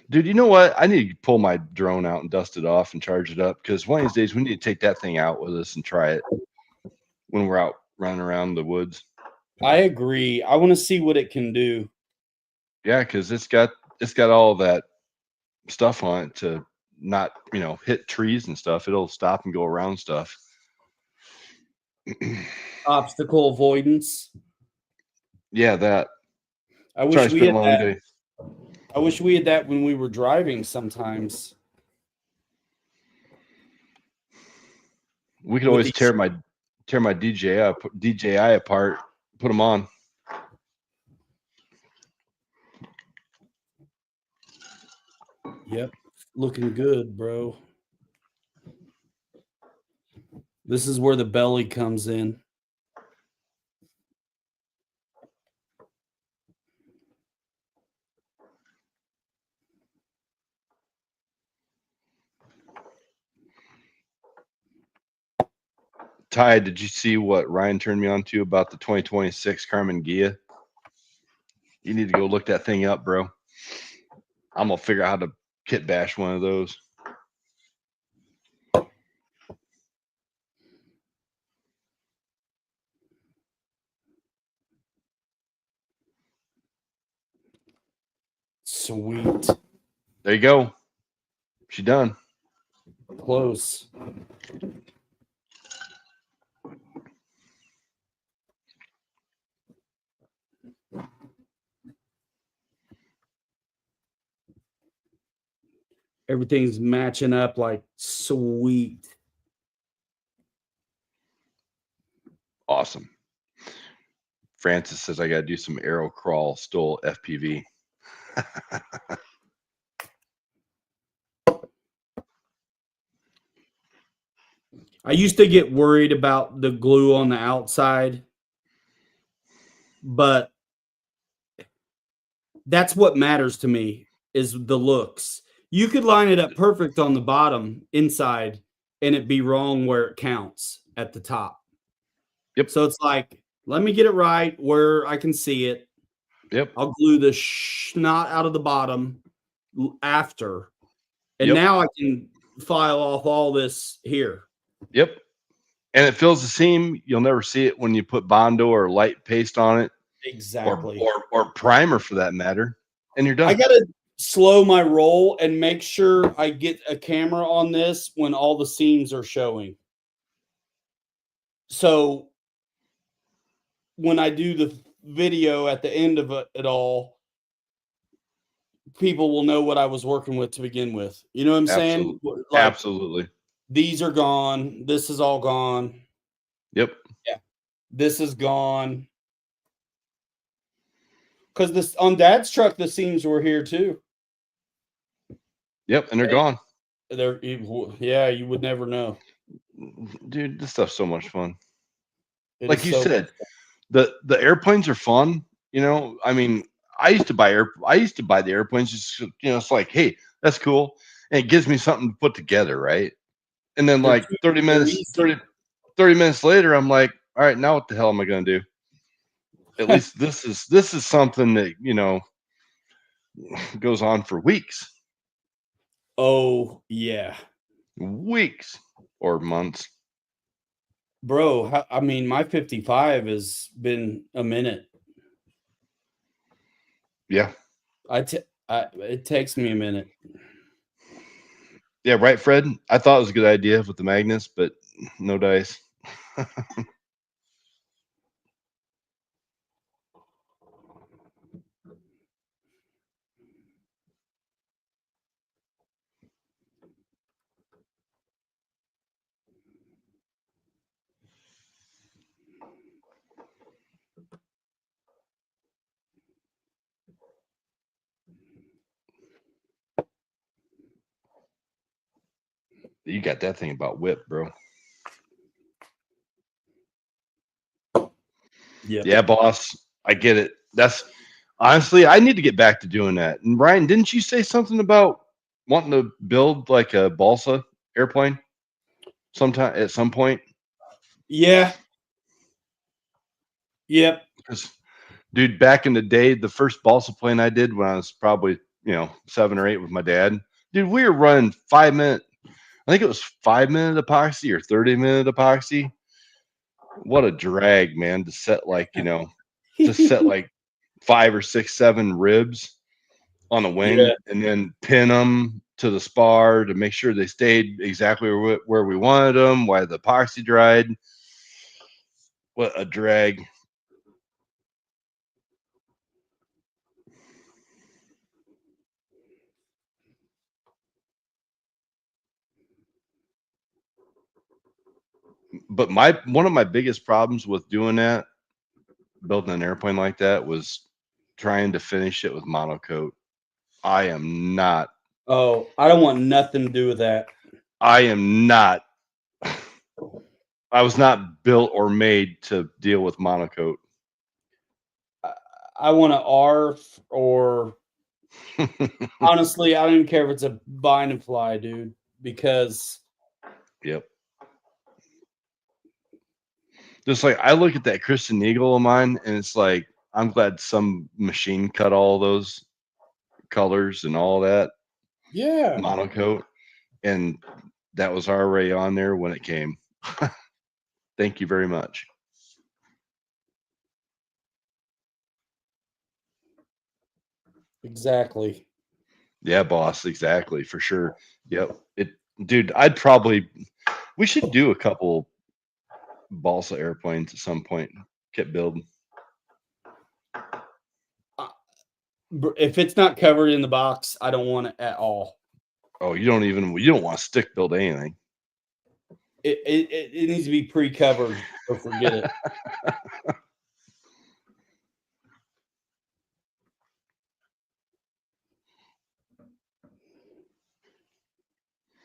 Dude, you know what? I need to pull my drone out and dust it off and charge it up, because one of these days we need to take that thing out with us and try it when we're out running around the woods. I agree. I want to see what it can do. Yeah, because it's got all that stuff on it to not, hit trees and stuff. It'll stop and go around stuff. Obstacle avoidance. Yeah, that. I wish we had that. I wish we had that when we were driving sometimes. We could with always these. tear my DJI apart, put them on. Yep, looking good, bro. This is where the belly comes in. Ty, did you see what Ryan turned me on to about the 2026 Carmen Gia? You need to go look that thing up, bro. I'm gonna figure out how to kit bash one of those. Sweet. There you go. She done. Close. Everything's matching up like sweet. Awesome. Francis says I got to do some arrow crawl stole FPV. I used to get worried about the glue on the outside, but that's what matters to me is the looks. You could line it up perfect on the bottom inside and it be wrong where it counts at the top. Yep. So it's like, let me get it right where I can see it. Yep. I'll glue the snot out of the bottom after. And Yep. now I can file off all this here. Yep. And it fills the seam. You'll never see it when you put Bondo or light paste on it. Exactly. Or primer for that matter. And you're done. I gotta slow my roll and make sure I get a camera on this when all the seams are showing. So when I do the video at the end of it all, people will know what I was working with to begin with. You know what I'm saying? Like, Absolutely. these are gone. This is all gone. Yep. Yeah. This is gone. Because this on Dad's truck, the seams were here too. Yep. And they're gone. They're yeah, you would never know. Dude, this stuff's so much fun. It Like is you so said, the airplanes are fun. You know, I mean, I used to buy the airplanes just it's like, hey, that's cool. And it gives me something to put together, right? And then like 30 minutes later, I'm like, all right, now what the hell am I gonna do? At least this is something that, goes on for weeks. Oh yeah. Weeks or months. Bro, I mean, my 55 has been a minute. Yeah. It takes me a minute. Yeah, right, Fred. I thought it was a good idea with the magnets, but no dice. You got that thing about whip, bro. Yeah, boss. I get it. That's honestly, I need to get back to doing that. And Ryan, didn't you say something about wanting to build like a balsa airplane sometime at some point? Yeah. Yep. Because, dude, back in the day, the first balsa plane I did when I was probably 7 or 8 with my dad, dude, we were running 5 minute. I think it was 5 minute epoxy or 30-minute epoxy. What a drag, man, to set like 5 or 6, 7 ribs on the wing Yeah. and then pin them to the spar to make sure they stayed exactly where we wanted them while the epoxy dried. What a drag. But one of my biggest problems with doing that, building an airplane like that, was trying to finish it with monocoat. I am not. Oh, I don't want nothing to do with that. I am not. I was not built or made to deal with monocoat. I want an ARF, or honestly, I don't even care if it's a bind and fly, dude, because Yep. Just like I look at that Christian Eagle of mine, and it's like I'm glad some machine cut all those colors and all that yeah, monocoat, and that was already on there when it came. Thank you very much. exactly. Yeah, boss, exactly, for sure. Yep. Dude, we should do a couple balsa airplanes at some point. Get building. If it's not covered in the box, I don't want it at all. Oh, you don't want to stick build anything. It needs to be pre-covered or forget it.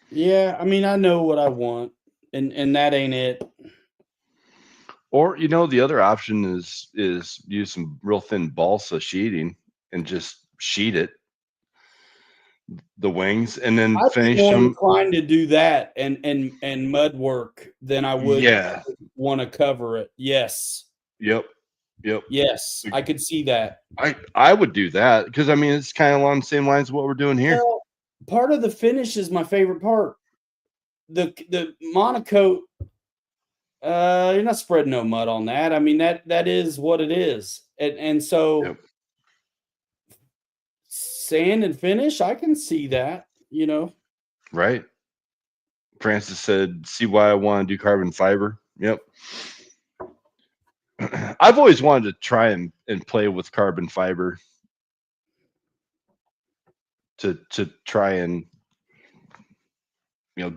Yeah, I mean, I know what I want, and that ain't it. Or the other option is use some real thin balsa sheeting and just sheet it, the wings, and then I'd be finish more them. inclined to do that and mud work than I would Yeah. want to cover it. Yes. Yep. Yep. Yes, I could see that. I would do that because I mean it's kind of along the same lines of what we're doing here. Well, part of the finish is my favorite part. The monocoat, you're not spreading no mud on that. I mean, that is what it is. And so Yep. sand and finish, I can see that, Right. Francis said, "See why I want to do carbon fiber." Yep. I've always wanted to try and play with carbon fiber to try and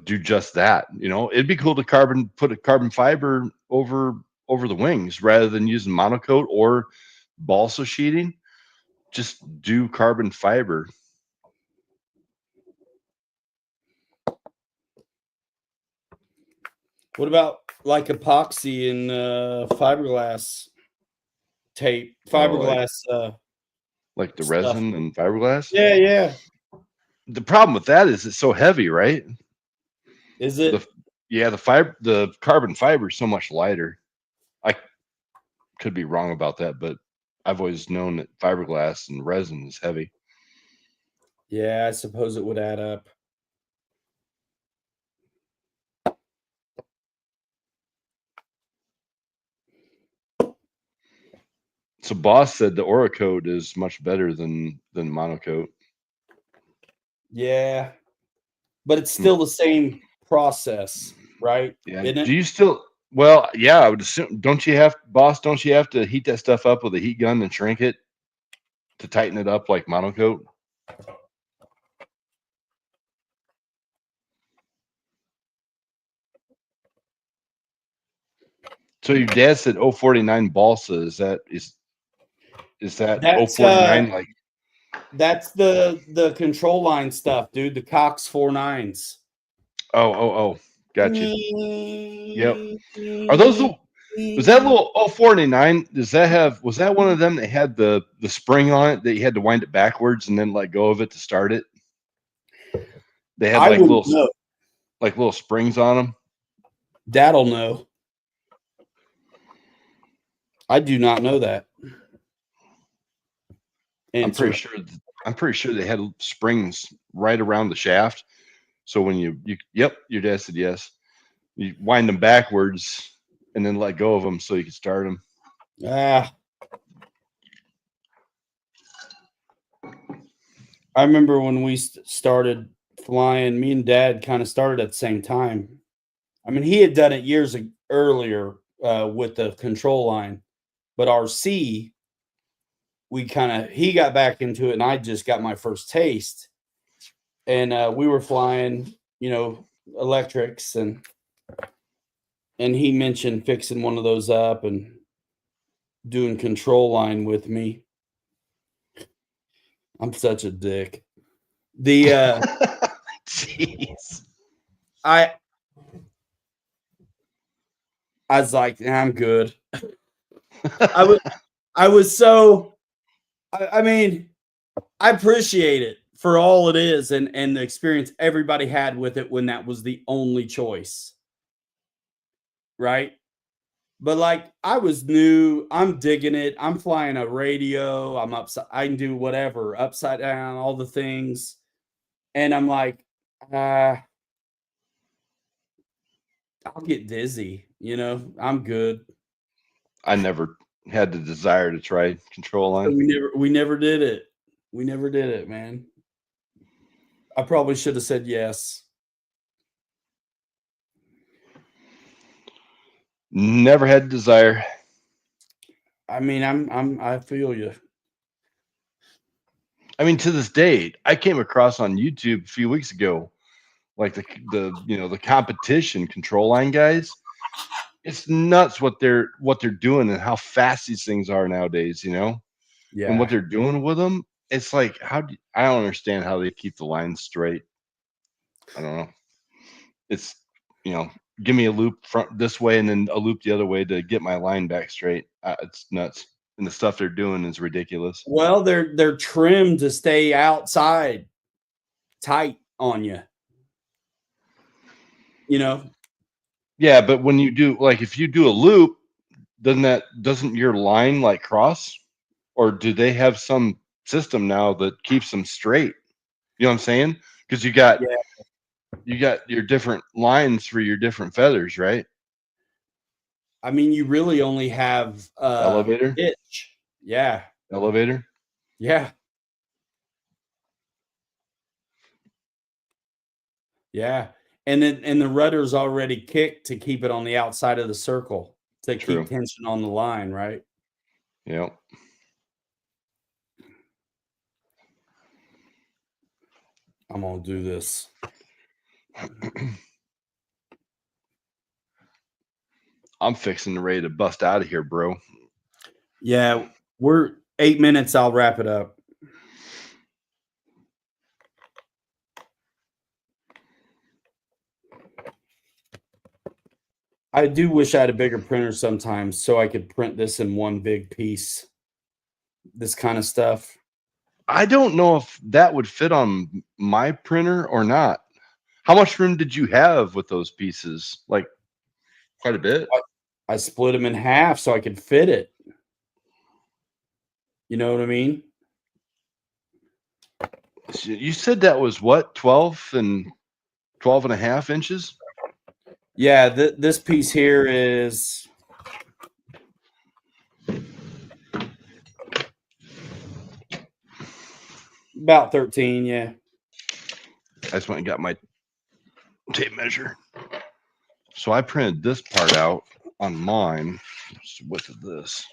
do just that. It'd be cool to put a carbon fiber over the wings rather than using monocoat or balsa sheeting. Just do carbon fiber. What about like epoxy and fiberglass tape, Oh, like fiberglass like the stuff? resin and fiberglass. Yeah, yeah. The problem with that is it's so heavy, right? Is The it? the carbon fiber is so much lighter. I could be wrong about that, but I've always known that fiberglass and resin is heavy. Yeah, I suppose it would add up. So Boss said the Oracoat is much better than monocoat. Yeah, but it's still the same process, right? Yeah. Isn't Do it? you still? Well, yeah, I would assume. Don't you have to heat that stuff up with a heat gun and shrink it to tighten it up like monocoat? So your dad said 049 balsa. Is that That's 049 like? that's the control line stuff, dude. The Cox 49s. Oh. Gotcha. Yep. Are those the? Was that little 049? Was that one of them that had the spring on it that you had to wind it backwards and then let go of it to start it? They had I wouldn't know. like little springs on them. Dad'll know. I do not know that. I'm pretty Answer. sure. I'm pretty sure they had springs right around the shaft. So when yep, your dad said yes. You wind them backwards and then let go of them so you can start them. Ah, I remember when we started flying. Me and Dad kind of started at the same time. I mean, he had done it years earlier with the control line, but RC, he got back into it, and I just got my first taste. And we were flying, electrics, and and he mentioned fixing one of those up and doing control line with me. I'm such a dick. The Jeez. I was like, "Nah, I'm good." I was so I mean, I appreciate it for all it is and the experience everybody had with it when that was the only choice. Right? But like I was new, I'm digging it. I'm flying a radio, I'm upside I can do whatever, upside down, all the things. And I'm like, uh, I'll get dizzy, I'm good. I never had the desire to try control So line. we never did it. We never did it, man. I probably should have said yes. Never had desire. I mean, I feel you. I mean, to this day, I came across on YouTube a few weeks ago, like the competition control line guys. It's nuts what they're doing and how fast these things are nowadays. And what Yeah. they're doing with them. It's like I don't understand how they keep the line straight. I don't know. It's you know, give me a loop front this way and then a loop the other way to get my line back straight. It's nuts, and the stuff they're doing is ridiculous. Well, they're trimmed to stay outside tight on you. You know? Yeah, but when you do like if you do a loop, doesn't your line like cross, or do they have some system now that keeps them straight? You know what I'm saying? Because Yeah. you got your different lines for your different feathers, right? I mean, you really only have Elevator, pitch. Yeah. elevator. Yeah. Yeah. And the rudder's already kicked to keep it on the outside of the circle to keep True. tension on the line, right? Yeah. I'm gonna do this. I'm fixing the ready to bust out of here, bro. Yeah, we're 8 minutes, I'll wrap it up. I do wish I had a bigger printer sometimes so I could print this in one big piece. This kind of stuff. I don't know if that would fit on my printer or not. How much room did you have with those pieces? Like quite a bit. I split them in half so I could fit it. You know what I mean? You said that was what, 12 and a half inches? Yeah, this piece here is about 13, yeah. I just went and got my tape measure. So I printed this part out on mine. What's the width of this?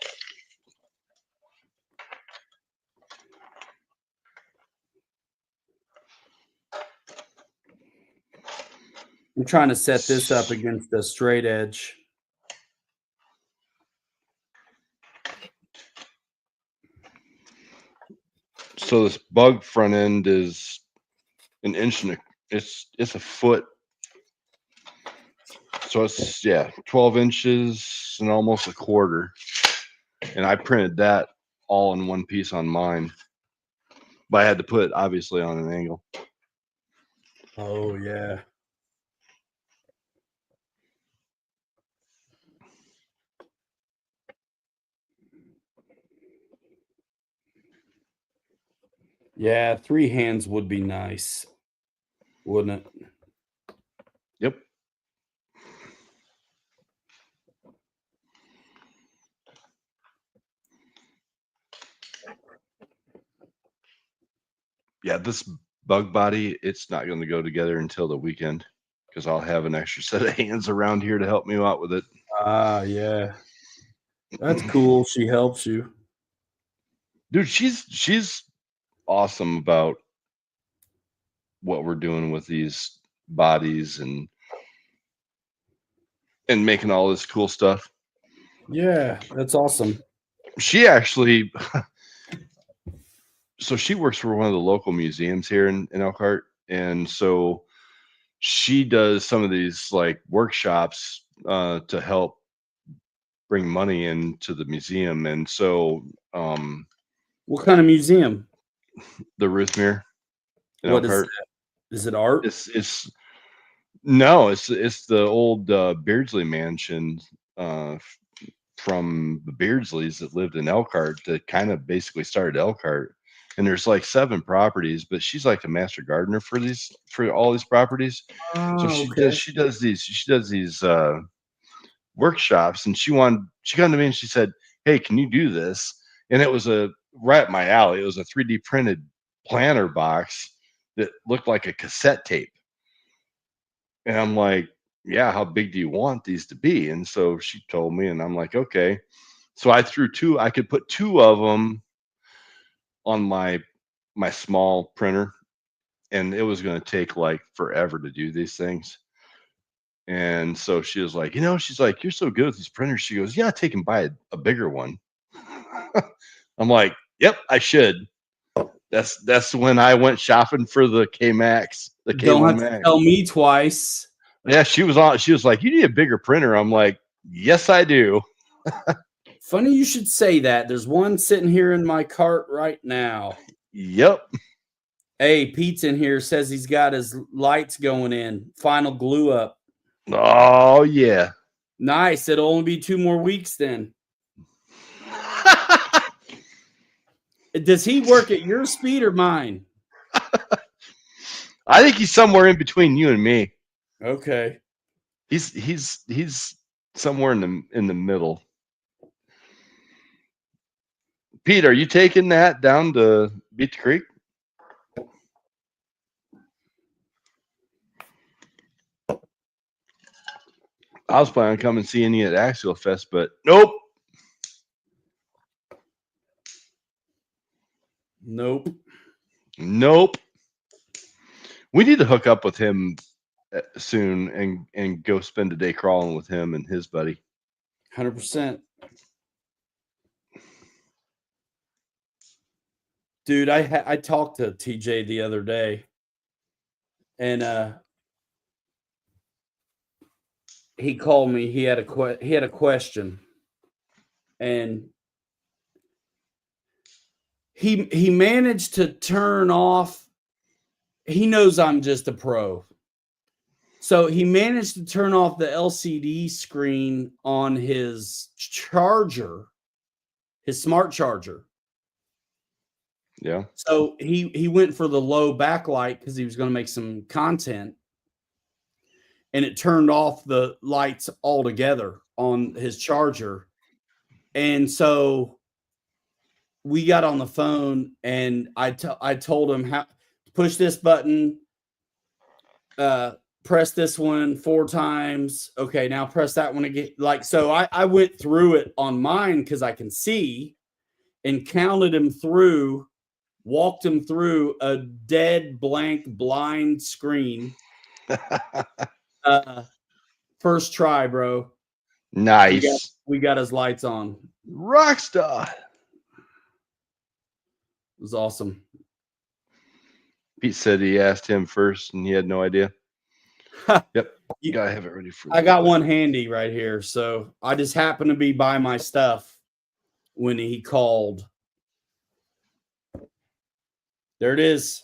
I'm trying to set this up against the straight edge. So this bug front end is an inch and it's a foot. So it's 12 inches and almost a quarter. And I printed that all in one piece on mine. But I had to put it obviously on an angle. Oh, yeah. Yeah, 3 hands would be nice, wouldn't it? Yep. Yeah, this bug body, it's not going to go together until the weekend because I'll have an extra set of hands around here to help me out with it. Ah, yeah. That's cool, she helps you. Dude, she's awesome about what we're doing with these bodies, and and making all this cool stuff. Yeah, that's awesome. She actually, so she works for one of the local museums here in Elkhart, and so she does some of these like workshops to help bring money into the museum. And so What kind of museum? the Ruthmere in What is Elkhart, that? Is it art? it's no, it's the old Beardsley mansion from the Beardsleys that lived in Elkhart that kind of basically started Elkhart. And there's like 7 properties, but she's like the master gardener for all these properties. So Oh, okay. she does these workshops, and she came to me and she said, "Hey, can you do this?" And it was a right up my alley. It was a 3D printed planter box that looked like a cassette tape. And I'm like, "Yeah, how big do you want these to be?" And so she told me, and I'm like, "Okay." So I threw two. I could put 2 of them on my small printer, and it was going to take like forever to do these things. And so she was like, she's like, "You're so good with these printers." She goes, "Yeah, take and buy a bigger one." I'm like, "Yep, I should." That's when I went shopping for the K Max, the Don't K1 have to Max. tell me twice. Yeah, she was on. She was like, "You need a bigger printer." I'm like, "Yes, I do." Funny you should say that. There's one sitting here in my cart right now. Yep. Hey, Pete's in here, says he's got his lights going in. Final glue up. Oh yeah. Nice. It'll only be 2 more weeks then. Does he work at your speed or mine? I think he's somewhere in between you and me. Okay. He's somewhere in the middle. Pete, are you taking that down to Beach Creek? I was planning on coming seeing you at Axial Fest, but nope. Nope. Nope. We need to hook up with him soon and go spend a day crawling with him and his buddy. 100%. Dude, I talked to TJ the other day, and he called me. He had a question, and he managed to turn off. He knows I'm just a pro, so he managed to turn off the LCD screen on his charger, his smart charger. Yeah. So he went for the low backlight because he was going to make some content, and it turned off the lights altogether on his charger. And so we got on the phone, and I told him how push this button, press this one 4 times. Okay, now press that one again. Like, so I went through it on mine because I can see, and counted him through, walked him through a dead blank blind screen. First try, bro. Nice. We got his lights on. Rockstar. It was awesome. Pete said he asked him first and he had no idea. Yep. You gotta have it ready for I got one handy right here. So I just happened to be by my stuff when he called. There it is.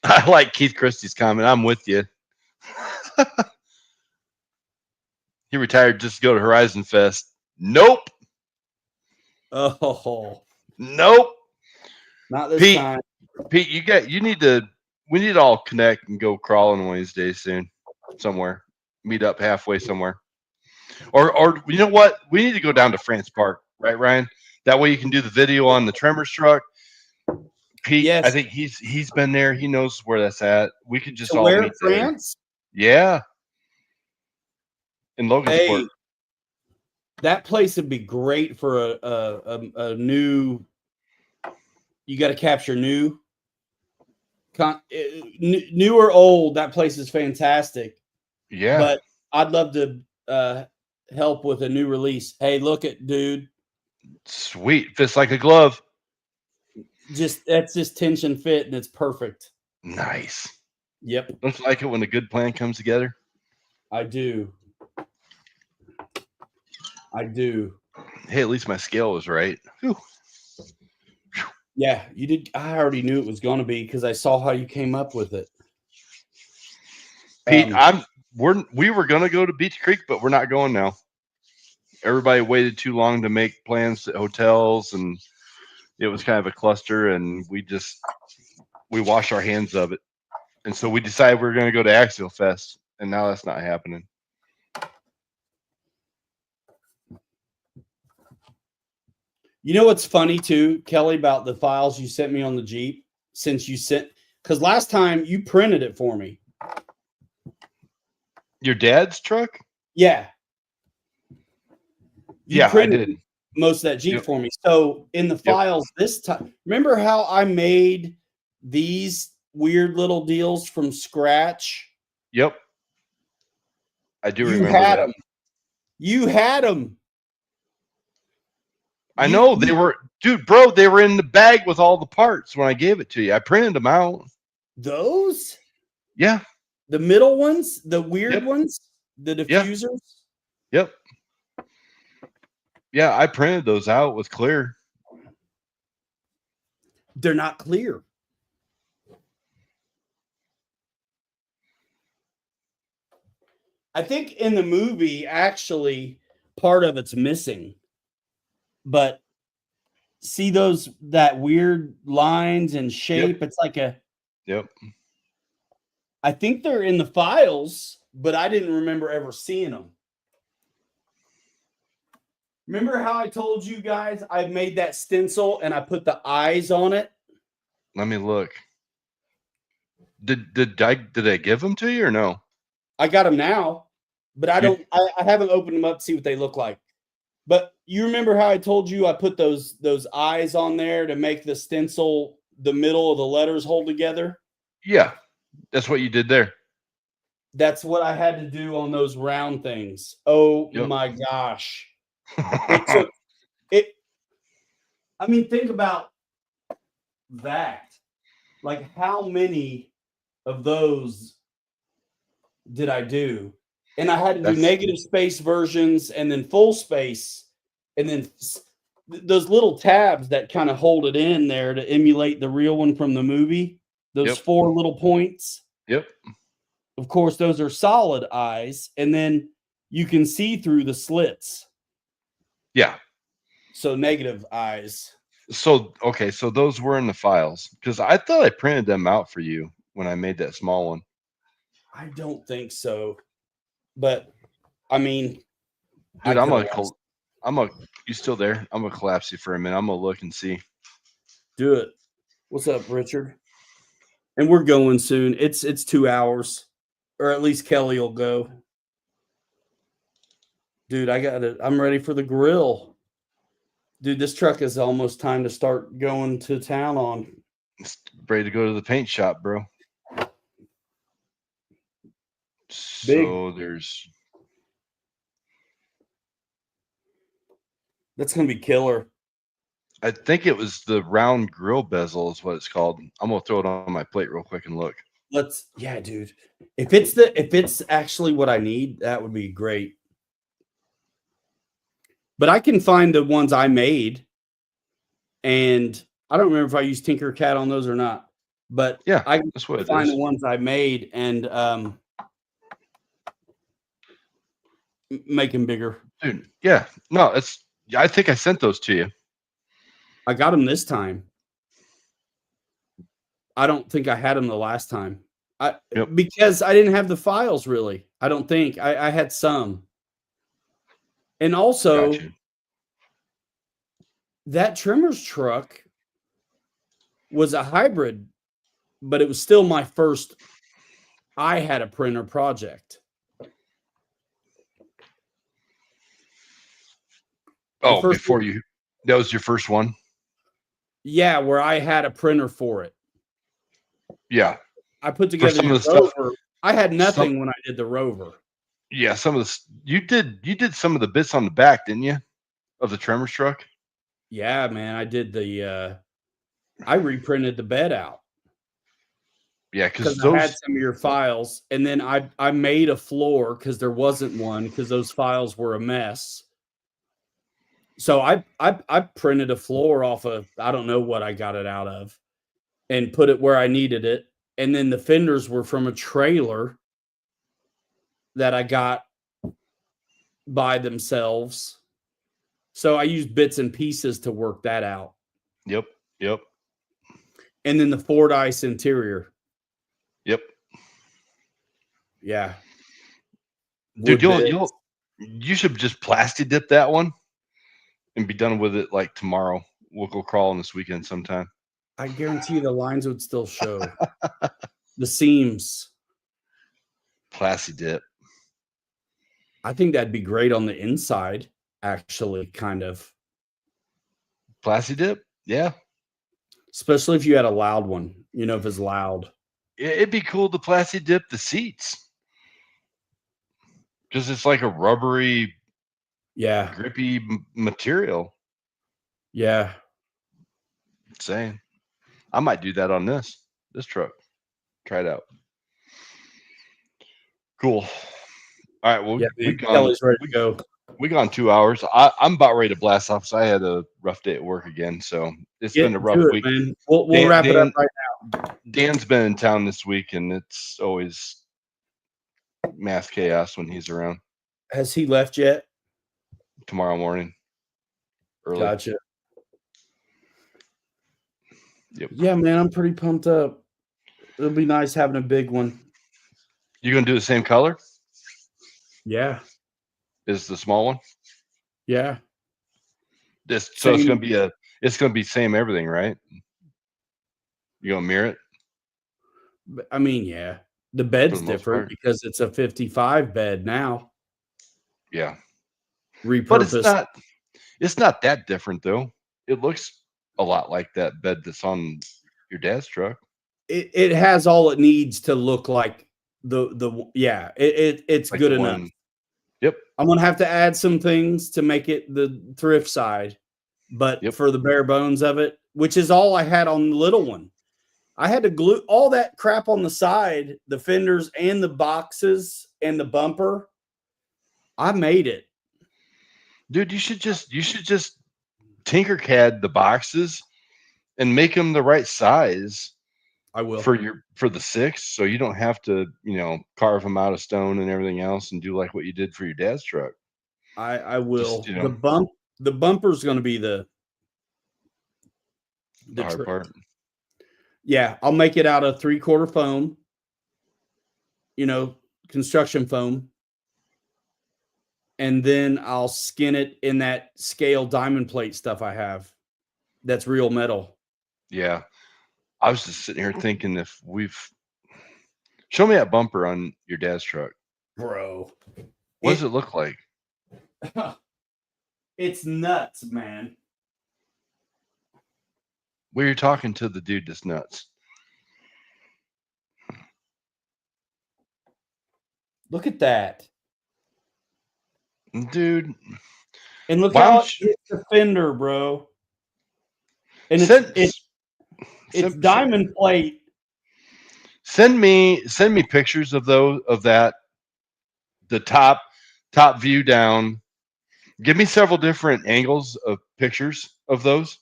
I like Keith Christie's comment. I'm with you. He retired just to go to Horizon Fest. Nope. Oh, Nope. not this Pete, time. Pete, we need to all connect and go crawling one of these days soon. Somewhere. Meet up halfway somewhere. Or you know what? We need to go down to France Park, right, Ryan? That way you can do the video on the Tremors truck. Pete, Yes. I think he's been there. He knows where that's at. We could just To all where, meet there. France? Yeah. In Logansport. Hey, that place would be great for a new. You got to capture new or old. That place is fantastic. Yeah. But I'd love to help with a new release. Hey, look at dude. Sweet. Fits like a glove. That's just tension fit and it's perfect. Nice. Yep. Don't you like it when a good plan comes together? I do. I do. Hey, at least my scale was right. Whew. Yeah, you did. I already knew it was going to be because I saw how you came up with it. Pete, we were gonna go to Beach Creek, but we're not going now. Everybody waited too long to make plans at hotels, and it was kind of a cluster, and we washed our hands of it. And so we decided we were gonna go to Axial Fest, and now that's not happening. You know what's funny too, Kelly, about the files you sent me on the Jeep? Because last time you printed it for me. Your dad's truck? Yeah. You I printed did. most of that Jeep for me. So in the files this time, remember how I made these weird little deals from scratch? Yep. I do You remember had that. them. You had them. I know they were, dude, bro, they were in the bag with all the parts when I gave it to you. I printed them out. Those? Yeah. The middle ones, the weird ones, the diffusers. Yep. Yeah, I printed those out with clear. They're not clear. I think in the movie, actually, part of it's missing. But see that weird lines and shape? It's like a. Yep. I think they're in the files, but I didn't remember ever seeing them. Remember how I told you guys I made that stencil and I put the eyes on it? Let me look. Did I give them to you or no? I got them now, but I haven't opened them up to see what they look like. But you remember how I told you I put those eyes on there to make the stencil, the middle of the letters hold together? Yeah. That's what you did there. That's what I had to do on those round things. Oh my gosh. I mean, think about that. Like, how many of those did I do? And I had to do negative space versions and then full space. And then those little tabs that kind of hold it in there to emulate the real one from the movie. Those 4 little points. Yep. Of course, those are solid eyes. And then you can see through the slits. Yeah. So negative eyes. So, okay. So those were in the files because I thought I printed them out for you when I made that small one. I don't think so. But I mean, dude, you still there? I'm gonna collapse you for a minute. I'm gonna look and see. Do it. What's up, Richard? And we're going soon. It's 2 hours, or at least Kelly will go. Dude, I'm ready for the grill. Dude, this truck is almost time to start going to town on. It's ready to go to the paint shop, bro. So that's gonna be killer. I think it was the round grill bezel is what it's called. I'm gonna throw it on my plate real quick and look. Yeah, dude. If it's actually what I need, that would be great. But I can find the ones I made, and I don't remember if I used Tinkercad on those or not. But yeah, I can that's what find the ones I made and make them bigger. Dude, yeah. No, I think I sent those to you. I got them this time. I don't think I had them the last time. Because I didn't have the files really. I don't think. I had some. And also, that trimmer's truck was a hybrid, but it was still my first. I had a printer project. Oh, that was your first one? Yeah, where I had a printer for it. Yeah. I put together the Rover. I had nothing when I did the Rover. Yeah, some of the you did some of the bits on the back, didn't you? Of the Tremors truck? Yeah, man, I did I reprinted the bed out Yeah, because because I had those some of your files, and then I made a floor because there wasn't one because those files were a mess. So I printed a floor off of I don't know what I got it out of and put it where I needed it. And then the fenders were from a trailer that I got by themselves. So I used bits and pieces to work that out. Yep, yep, And then the Ford Ice interior. yep. Yeah. Dude, Wood bit. you should just plastic dip that one and be done with it like tomorrow. We'll go crawling this weekend sometime. I guarantee you the lines would still show. The seams. Plastic dip. I think that'd be great on the inside, actually, kind of. Plastic dip? Yeah. Especially if you had a loud one, if it's loud. It'd be cool to plastic dip the seats. Because it's like a rubbery, Yeah. grippy material. Yeah. Saying. I might do that on this truck. Try it out. Cool. All right. Well, Yeah, man. Kelly's ready to go. We gone 2 hours. I'm about ready to blast off. So I had a rough day at work again. So it's been a rough week. Man. We'll wrap it up right now. Dan's been in town this week, and it's always mass chaos when he's around. Has he left yet? Tomorrow morning. Early. Gotcha. Yep. Yeah, man, I'm pretty pumped up. It'll be nice having a big one. You gonna do the same color? Yeah. Is the small one? Yeah. So it's gonna be same everything, right? You gonna mirror it? I mean, yeah. The bed's different because it's a 55 bed now. Yeah. Repurposed. But it's not that different though. It looks a lot like that bed that's on your dad's truck. It has all it needs to look like it's Like good enough. Yep. I'm gonna have to add some things to make it the thrift side, but for the bare bones of it, which is all I had on the little one. I had to glue all that crap on the side, the fenders and the boxes and the bumper. I made it. Dude, you should just Tinkercad the boxes and make them the right size. I will for the 6, so you don't have to, carve them out of stone and everything else and do like what you did for your dad's truck. I will. Just, the bumper's going to be the hard part. Yeah, I'll make it out of 3/4 foam. Construction foam. And then I'll skin it in that scale diamond plate stuff I have. That's real metal. Yeah. I was just sitting here thinking show me that bumper on your dad's truck. Bro. What does it look like? It's nuts, man. Well, you're talking to the dude that's nuts. Look at that. Dude. And look how it's the fender, bro. And it's diamond plate. Send me pictures of that. The top view down. Give me several different angles of pictures of those.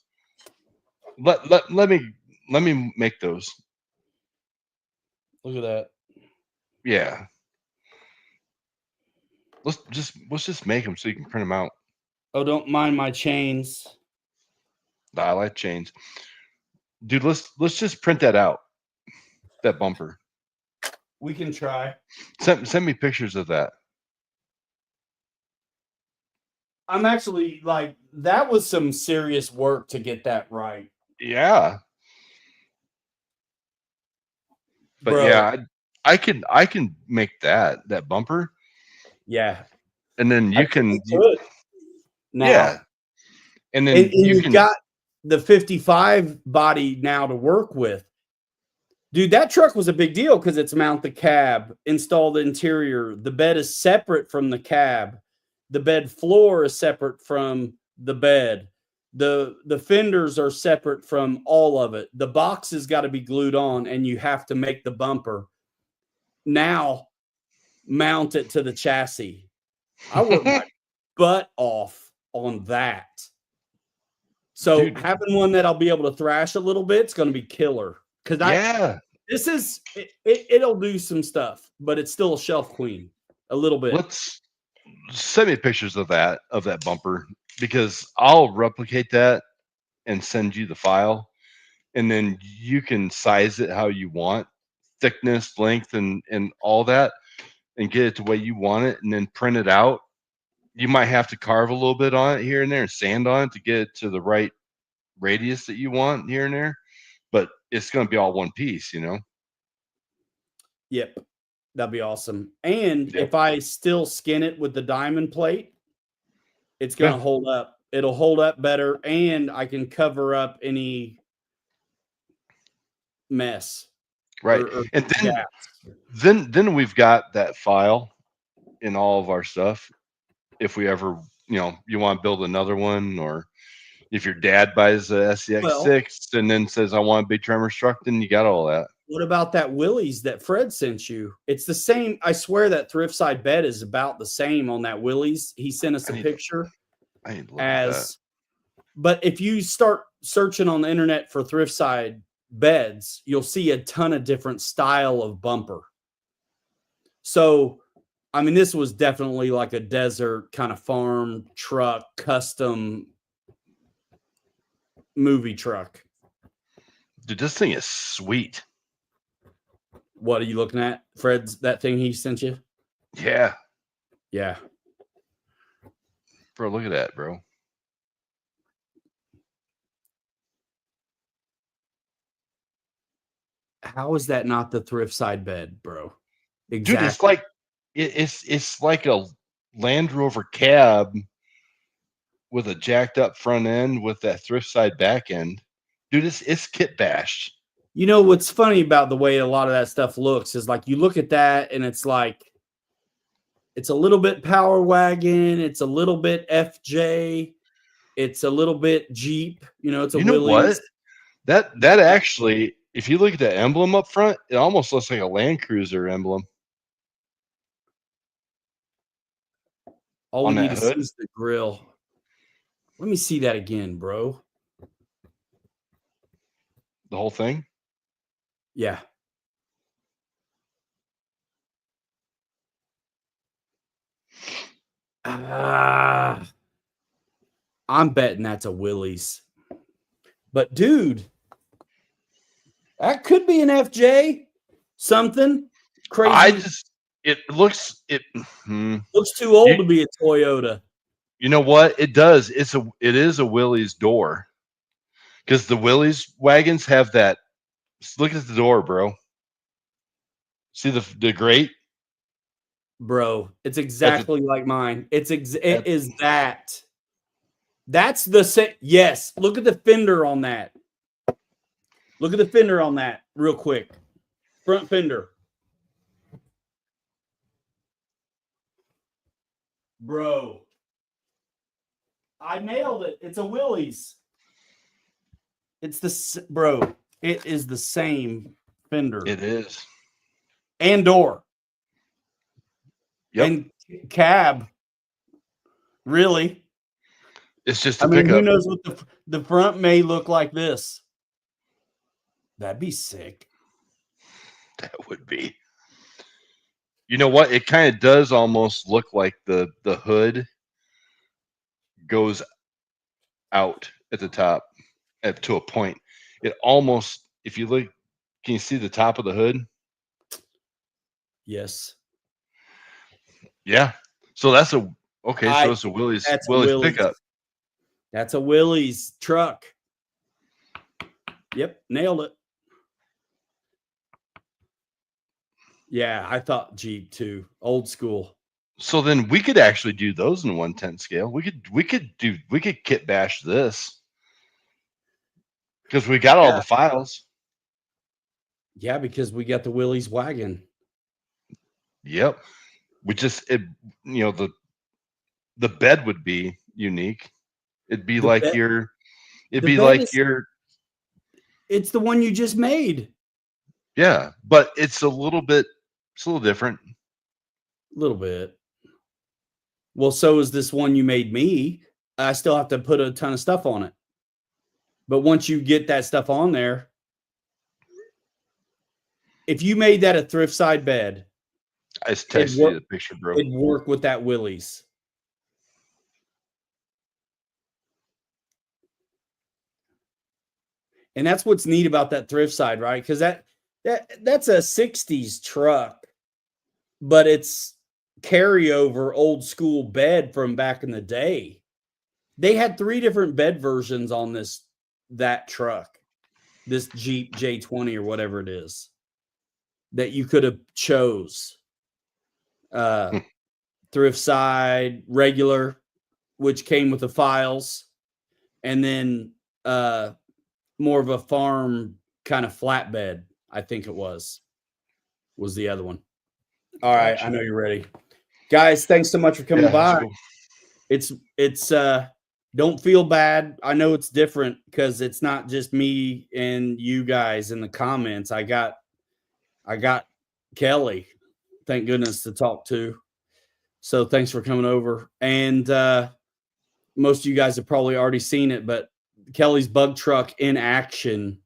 Let me make those. Look at that. Yeah. Let's just make them so you can print them out. Oh, don't mind my chains. I like chains. Dude, let's just print that out. That bumper. We can try. Send me pictures of that. I'm actually that was some serious work to get that right. Yeah. But bro, yeah, I can make that bumper. Yeah. And then you can now. Yeah. And then you've got the 55 body now to work with. Dude, that truck was a big deal because it's mount the cab, install the interior. The bed is separate from the cab. The bed floor is separate from the bed. The fenders are separate from all of it. The box has got to be glued on, and you have to make the bumper. Now mount it to the chassis. I worked my butt off on that. So Dude. having one that I'll be able to thrash a little bit, it's going to be killer. Because this is it'll do some stuff, but it's still a shelf queen a little bit. Let's send me pictures of that bumper, because I'll replicate that and send you the file, and then you can size it how you want, thickness, length, and all that, and get it the way you want it, and then print it out. You might have to carve a little bit on it here and there and sand on it to get it to the right radius that you want here and there, but it's going to be all one piece, you know? Yep. That'd be awesome. And if I still skin it with the diamond plate, it's going to hold up. It'll hold up better, and I can cover up any mess. Right. And then we've got that file in all of our stuff. If we ever, you want to build another one, or if your dad buys a SCX6 and then says, I want a big tremor struck, then you got all that. What about that Willys that Fred sent you? It's the same. I swear that thrift side bed is about the same on that Willys. He sent us a picture. But if you start searching on the internet for thrift side beds, you'll see a ton of different style of bumper. So, I mean, this was definitely like a desert kind of farm truck, custom movie truck. Dude, this thing is sweet. What are you looking at? Fred's, that thing he sent you? Yeah. Yeah. Bro, look at that, bro. How is that not the thrift side bed, bro? Exactly. Dude, it's like a Land Rover cab with a jacked up front end with that thrift side back end. Dude, it's kit bashed. You know what's funny about the way a lot of that stuff looks is like you look at that and it's like it's a little bit Power Wagon, it's a little bit FJ, it's a little bit Jeep. It's a Willys. What? That actually, if you look at the emblem up front, it almost looks like a Land Cruiser emblem. All we need to see is the grill. Let me see that again, bro. The whole thing? Yeah. I'm betting that's a Willys. But dude, that could be an FJ. Something crazy. It looks too old to be a Toyota. You know what? It does. It is a Willys door. Because the Willys wagons have that. Look at the door, bro. See the grate? Bro, it's exactly like mine. It is that. That's the same. Yes. Look at the fender on that. Look at the fender on that real quick. Front fender. Bro. I nailed it. It's a Willys. It's bro. It is the same fender. It is. And door. Yep. And cab. Really? It's just a pickup. Who knows what the front may look like this. That'd be sick. That would be. You know what? It kind of does almost look like the hood goes out at the top to a point. It almost, if you look, can you see the top of the hood? Yes. Yeah. So that's so it's a Willys pickup. That's a Willys truck. Yep, nailed it. Yeah, I thought Jeep too. Old school. So then we could actually do those in 1/10 scale. We could kit bash this. Because we got all the files. Yeah, because we got the Willie's wagon. Yep. We just the bed would be unique. It'd be The like bed, it'd the be bed like is your it's the one you just made. yeah, but it's a little different. A little bit. Well, so is this one you made me. I still have to put a ton of stuff on it. But once you get that stuff on there, if you made that a thrift side bed, I just texted you the picture, bro. it'd work with that Willie's. And that's what's neat about that thrift side, right? Because that's a 60s truck, but it's carryover old school bed from back in the day. They had 3 different bed versions on that truck, this Jeep J20 or whatever it is, that you could have chose. Thrift side, regular, which came with the files, and then more of a farm kind of flatbed, I think it was the other one. All right, Gotcha. I know you're ready. Guys, thanks so much for coming by. Cool. It's don't feel bad. I know it's different because it's not just me and you guys in the comments. I got Kelly, thank goodness, to talk to. So thanks for coming over. And most of you guys have probably already seen it, but Kelly's bug truck in action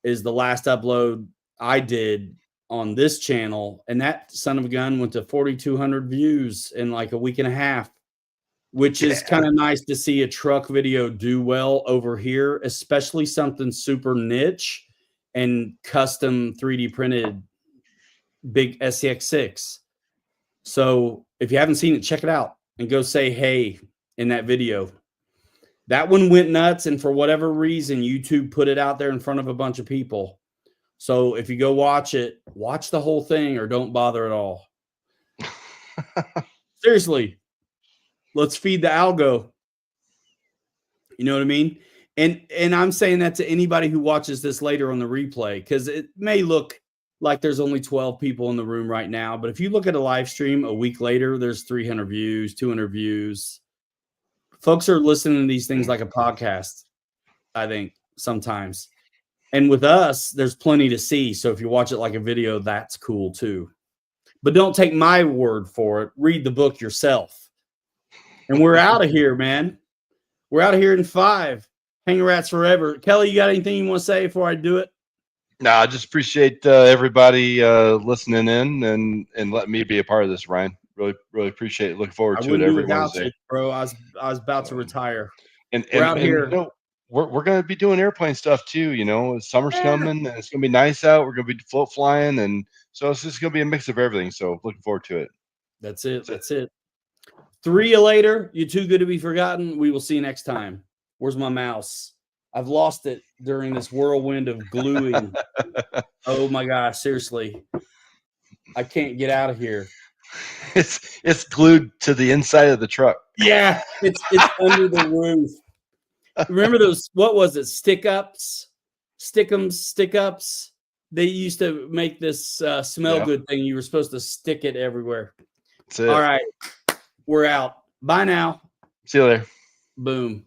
is the last upload I did on this channel. And that son of a gun went to 4,200 views in like a week and a half, which is kind of nice to see a truck video do well over here, especially something super niche and custom 3D printed big SCX6. So if you haven't seen it, check it out and go say hey in that video. That one went nuts, and for whatever reason, YouTube put it out there in front of a bunch of people. So if you go watch it, watch the whole thing or don't bother at all. Seriously, let's feed the algo. You know what I mean? And I'm saying that to anybody who watches this later on the replay, because it may look like there's only 12 people in the room right now. But if you look at a live stream a week later, there's 300 views, 200 views. Folks are listening to these things like a podcast, I think, sometimes. And with us, there's plenty to see. So if you watch it like a video, that's cool too. But don't take my word for it. Read the book yourself. And we're out of here, man. We're out of here in 5. Hang rats forever. Kelly, you got anything you want to say before I do it? No, I just appreciate everybody listening in and letting me be a part of this, Ryan. Really appreciate it. Looking forward to it every Wednesday. You, bro. I was about to retire. And we're out here. You know, we're going to be doing airplane stuff too. You know, summer's coming and it's going to be nice out. We're going to be float flying, and so it's just going to be a mix of everything. So looking forward to it. That's it. That's it. 3 you later. You're too good to be forgotten. We will see you next time. Where's my mouse? I've lost it during this whirlwind of gluing. Oh my gosh, seriously. I can't get out of here. It's glued to the inside of the truck. Yeah, it's under the roof. Remember those, what was it? Stick-ups? Stick-ups? They used to make this smell good thing. You were supposed to stick it everywhere. That's it. All right. We're out. Bye now. See you later. Boom.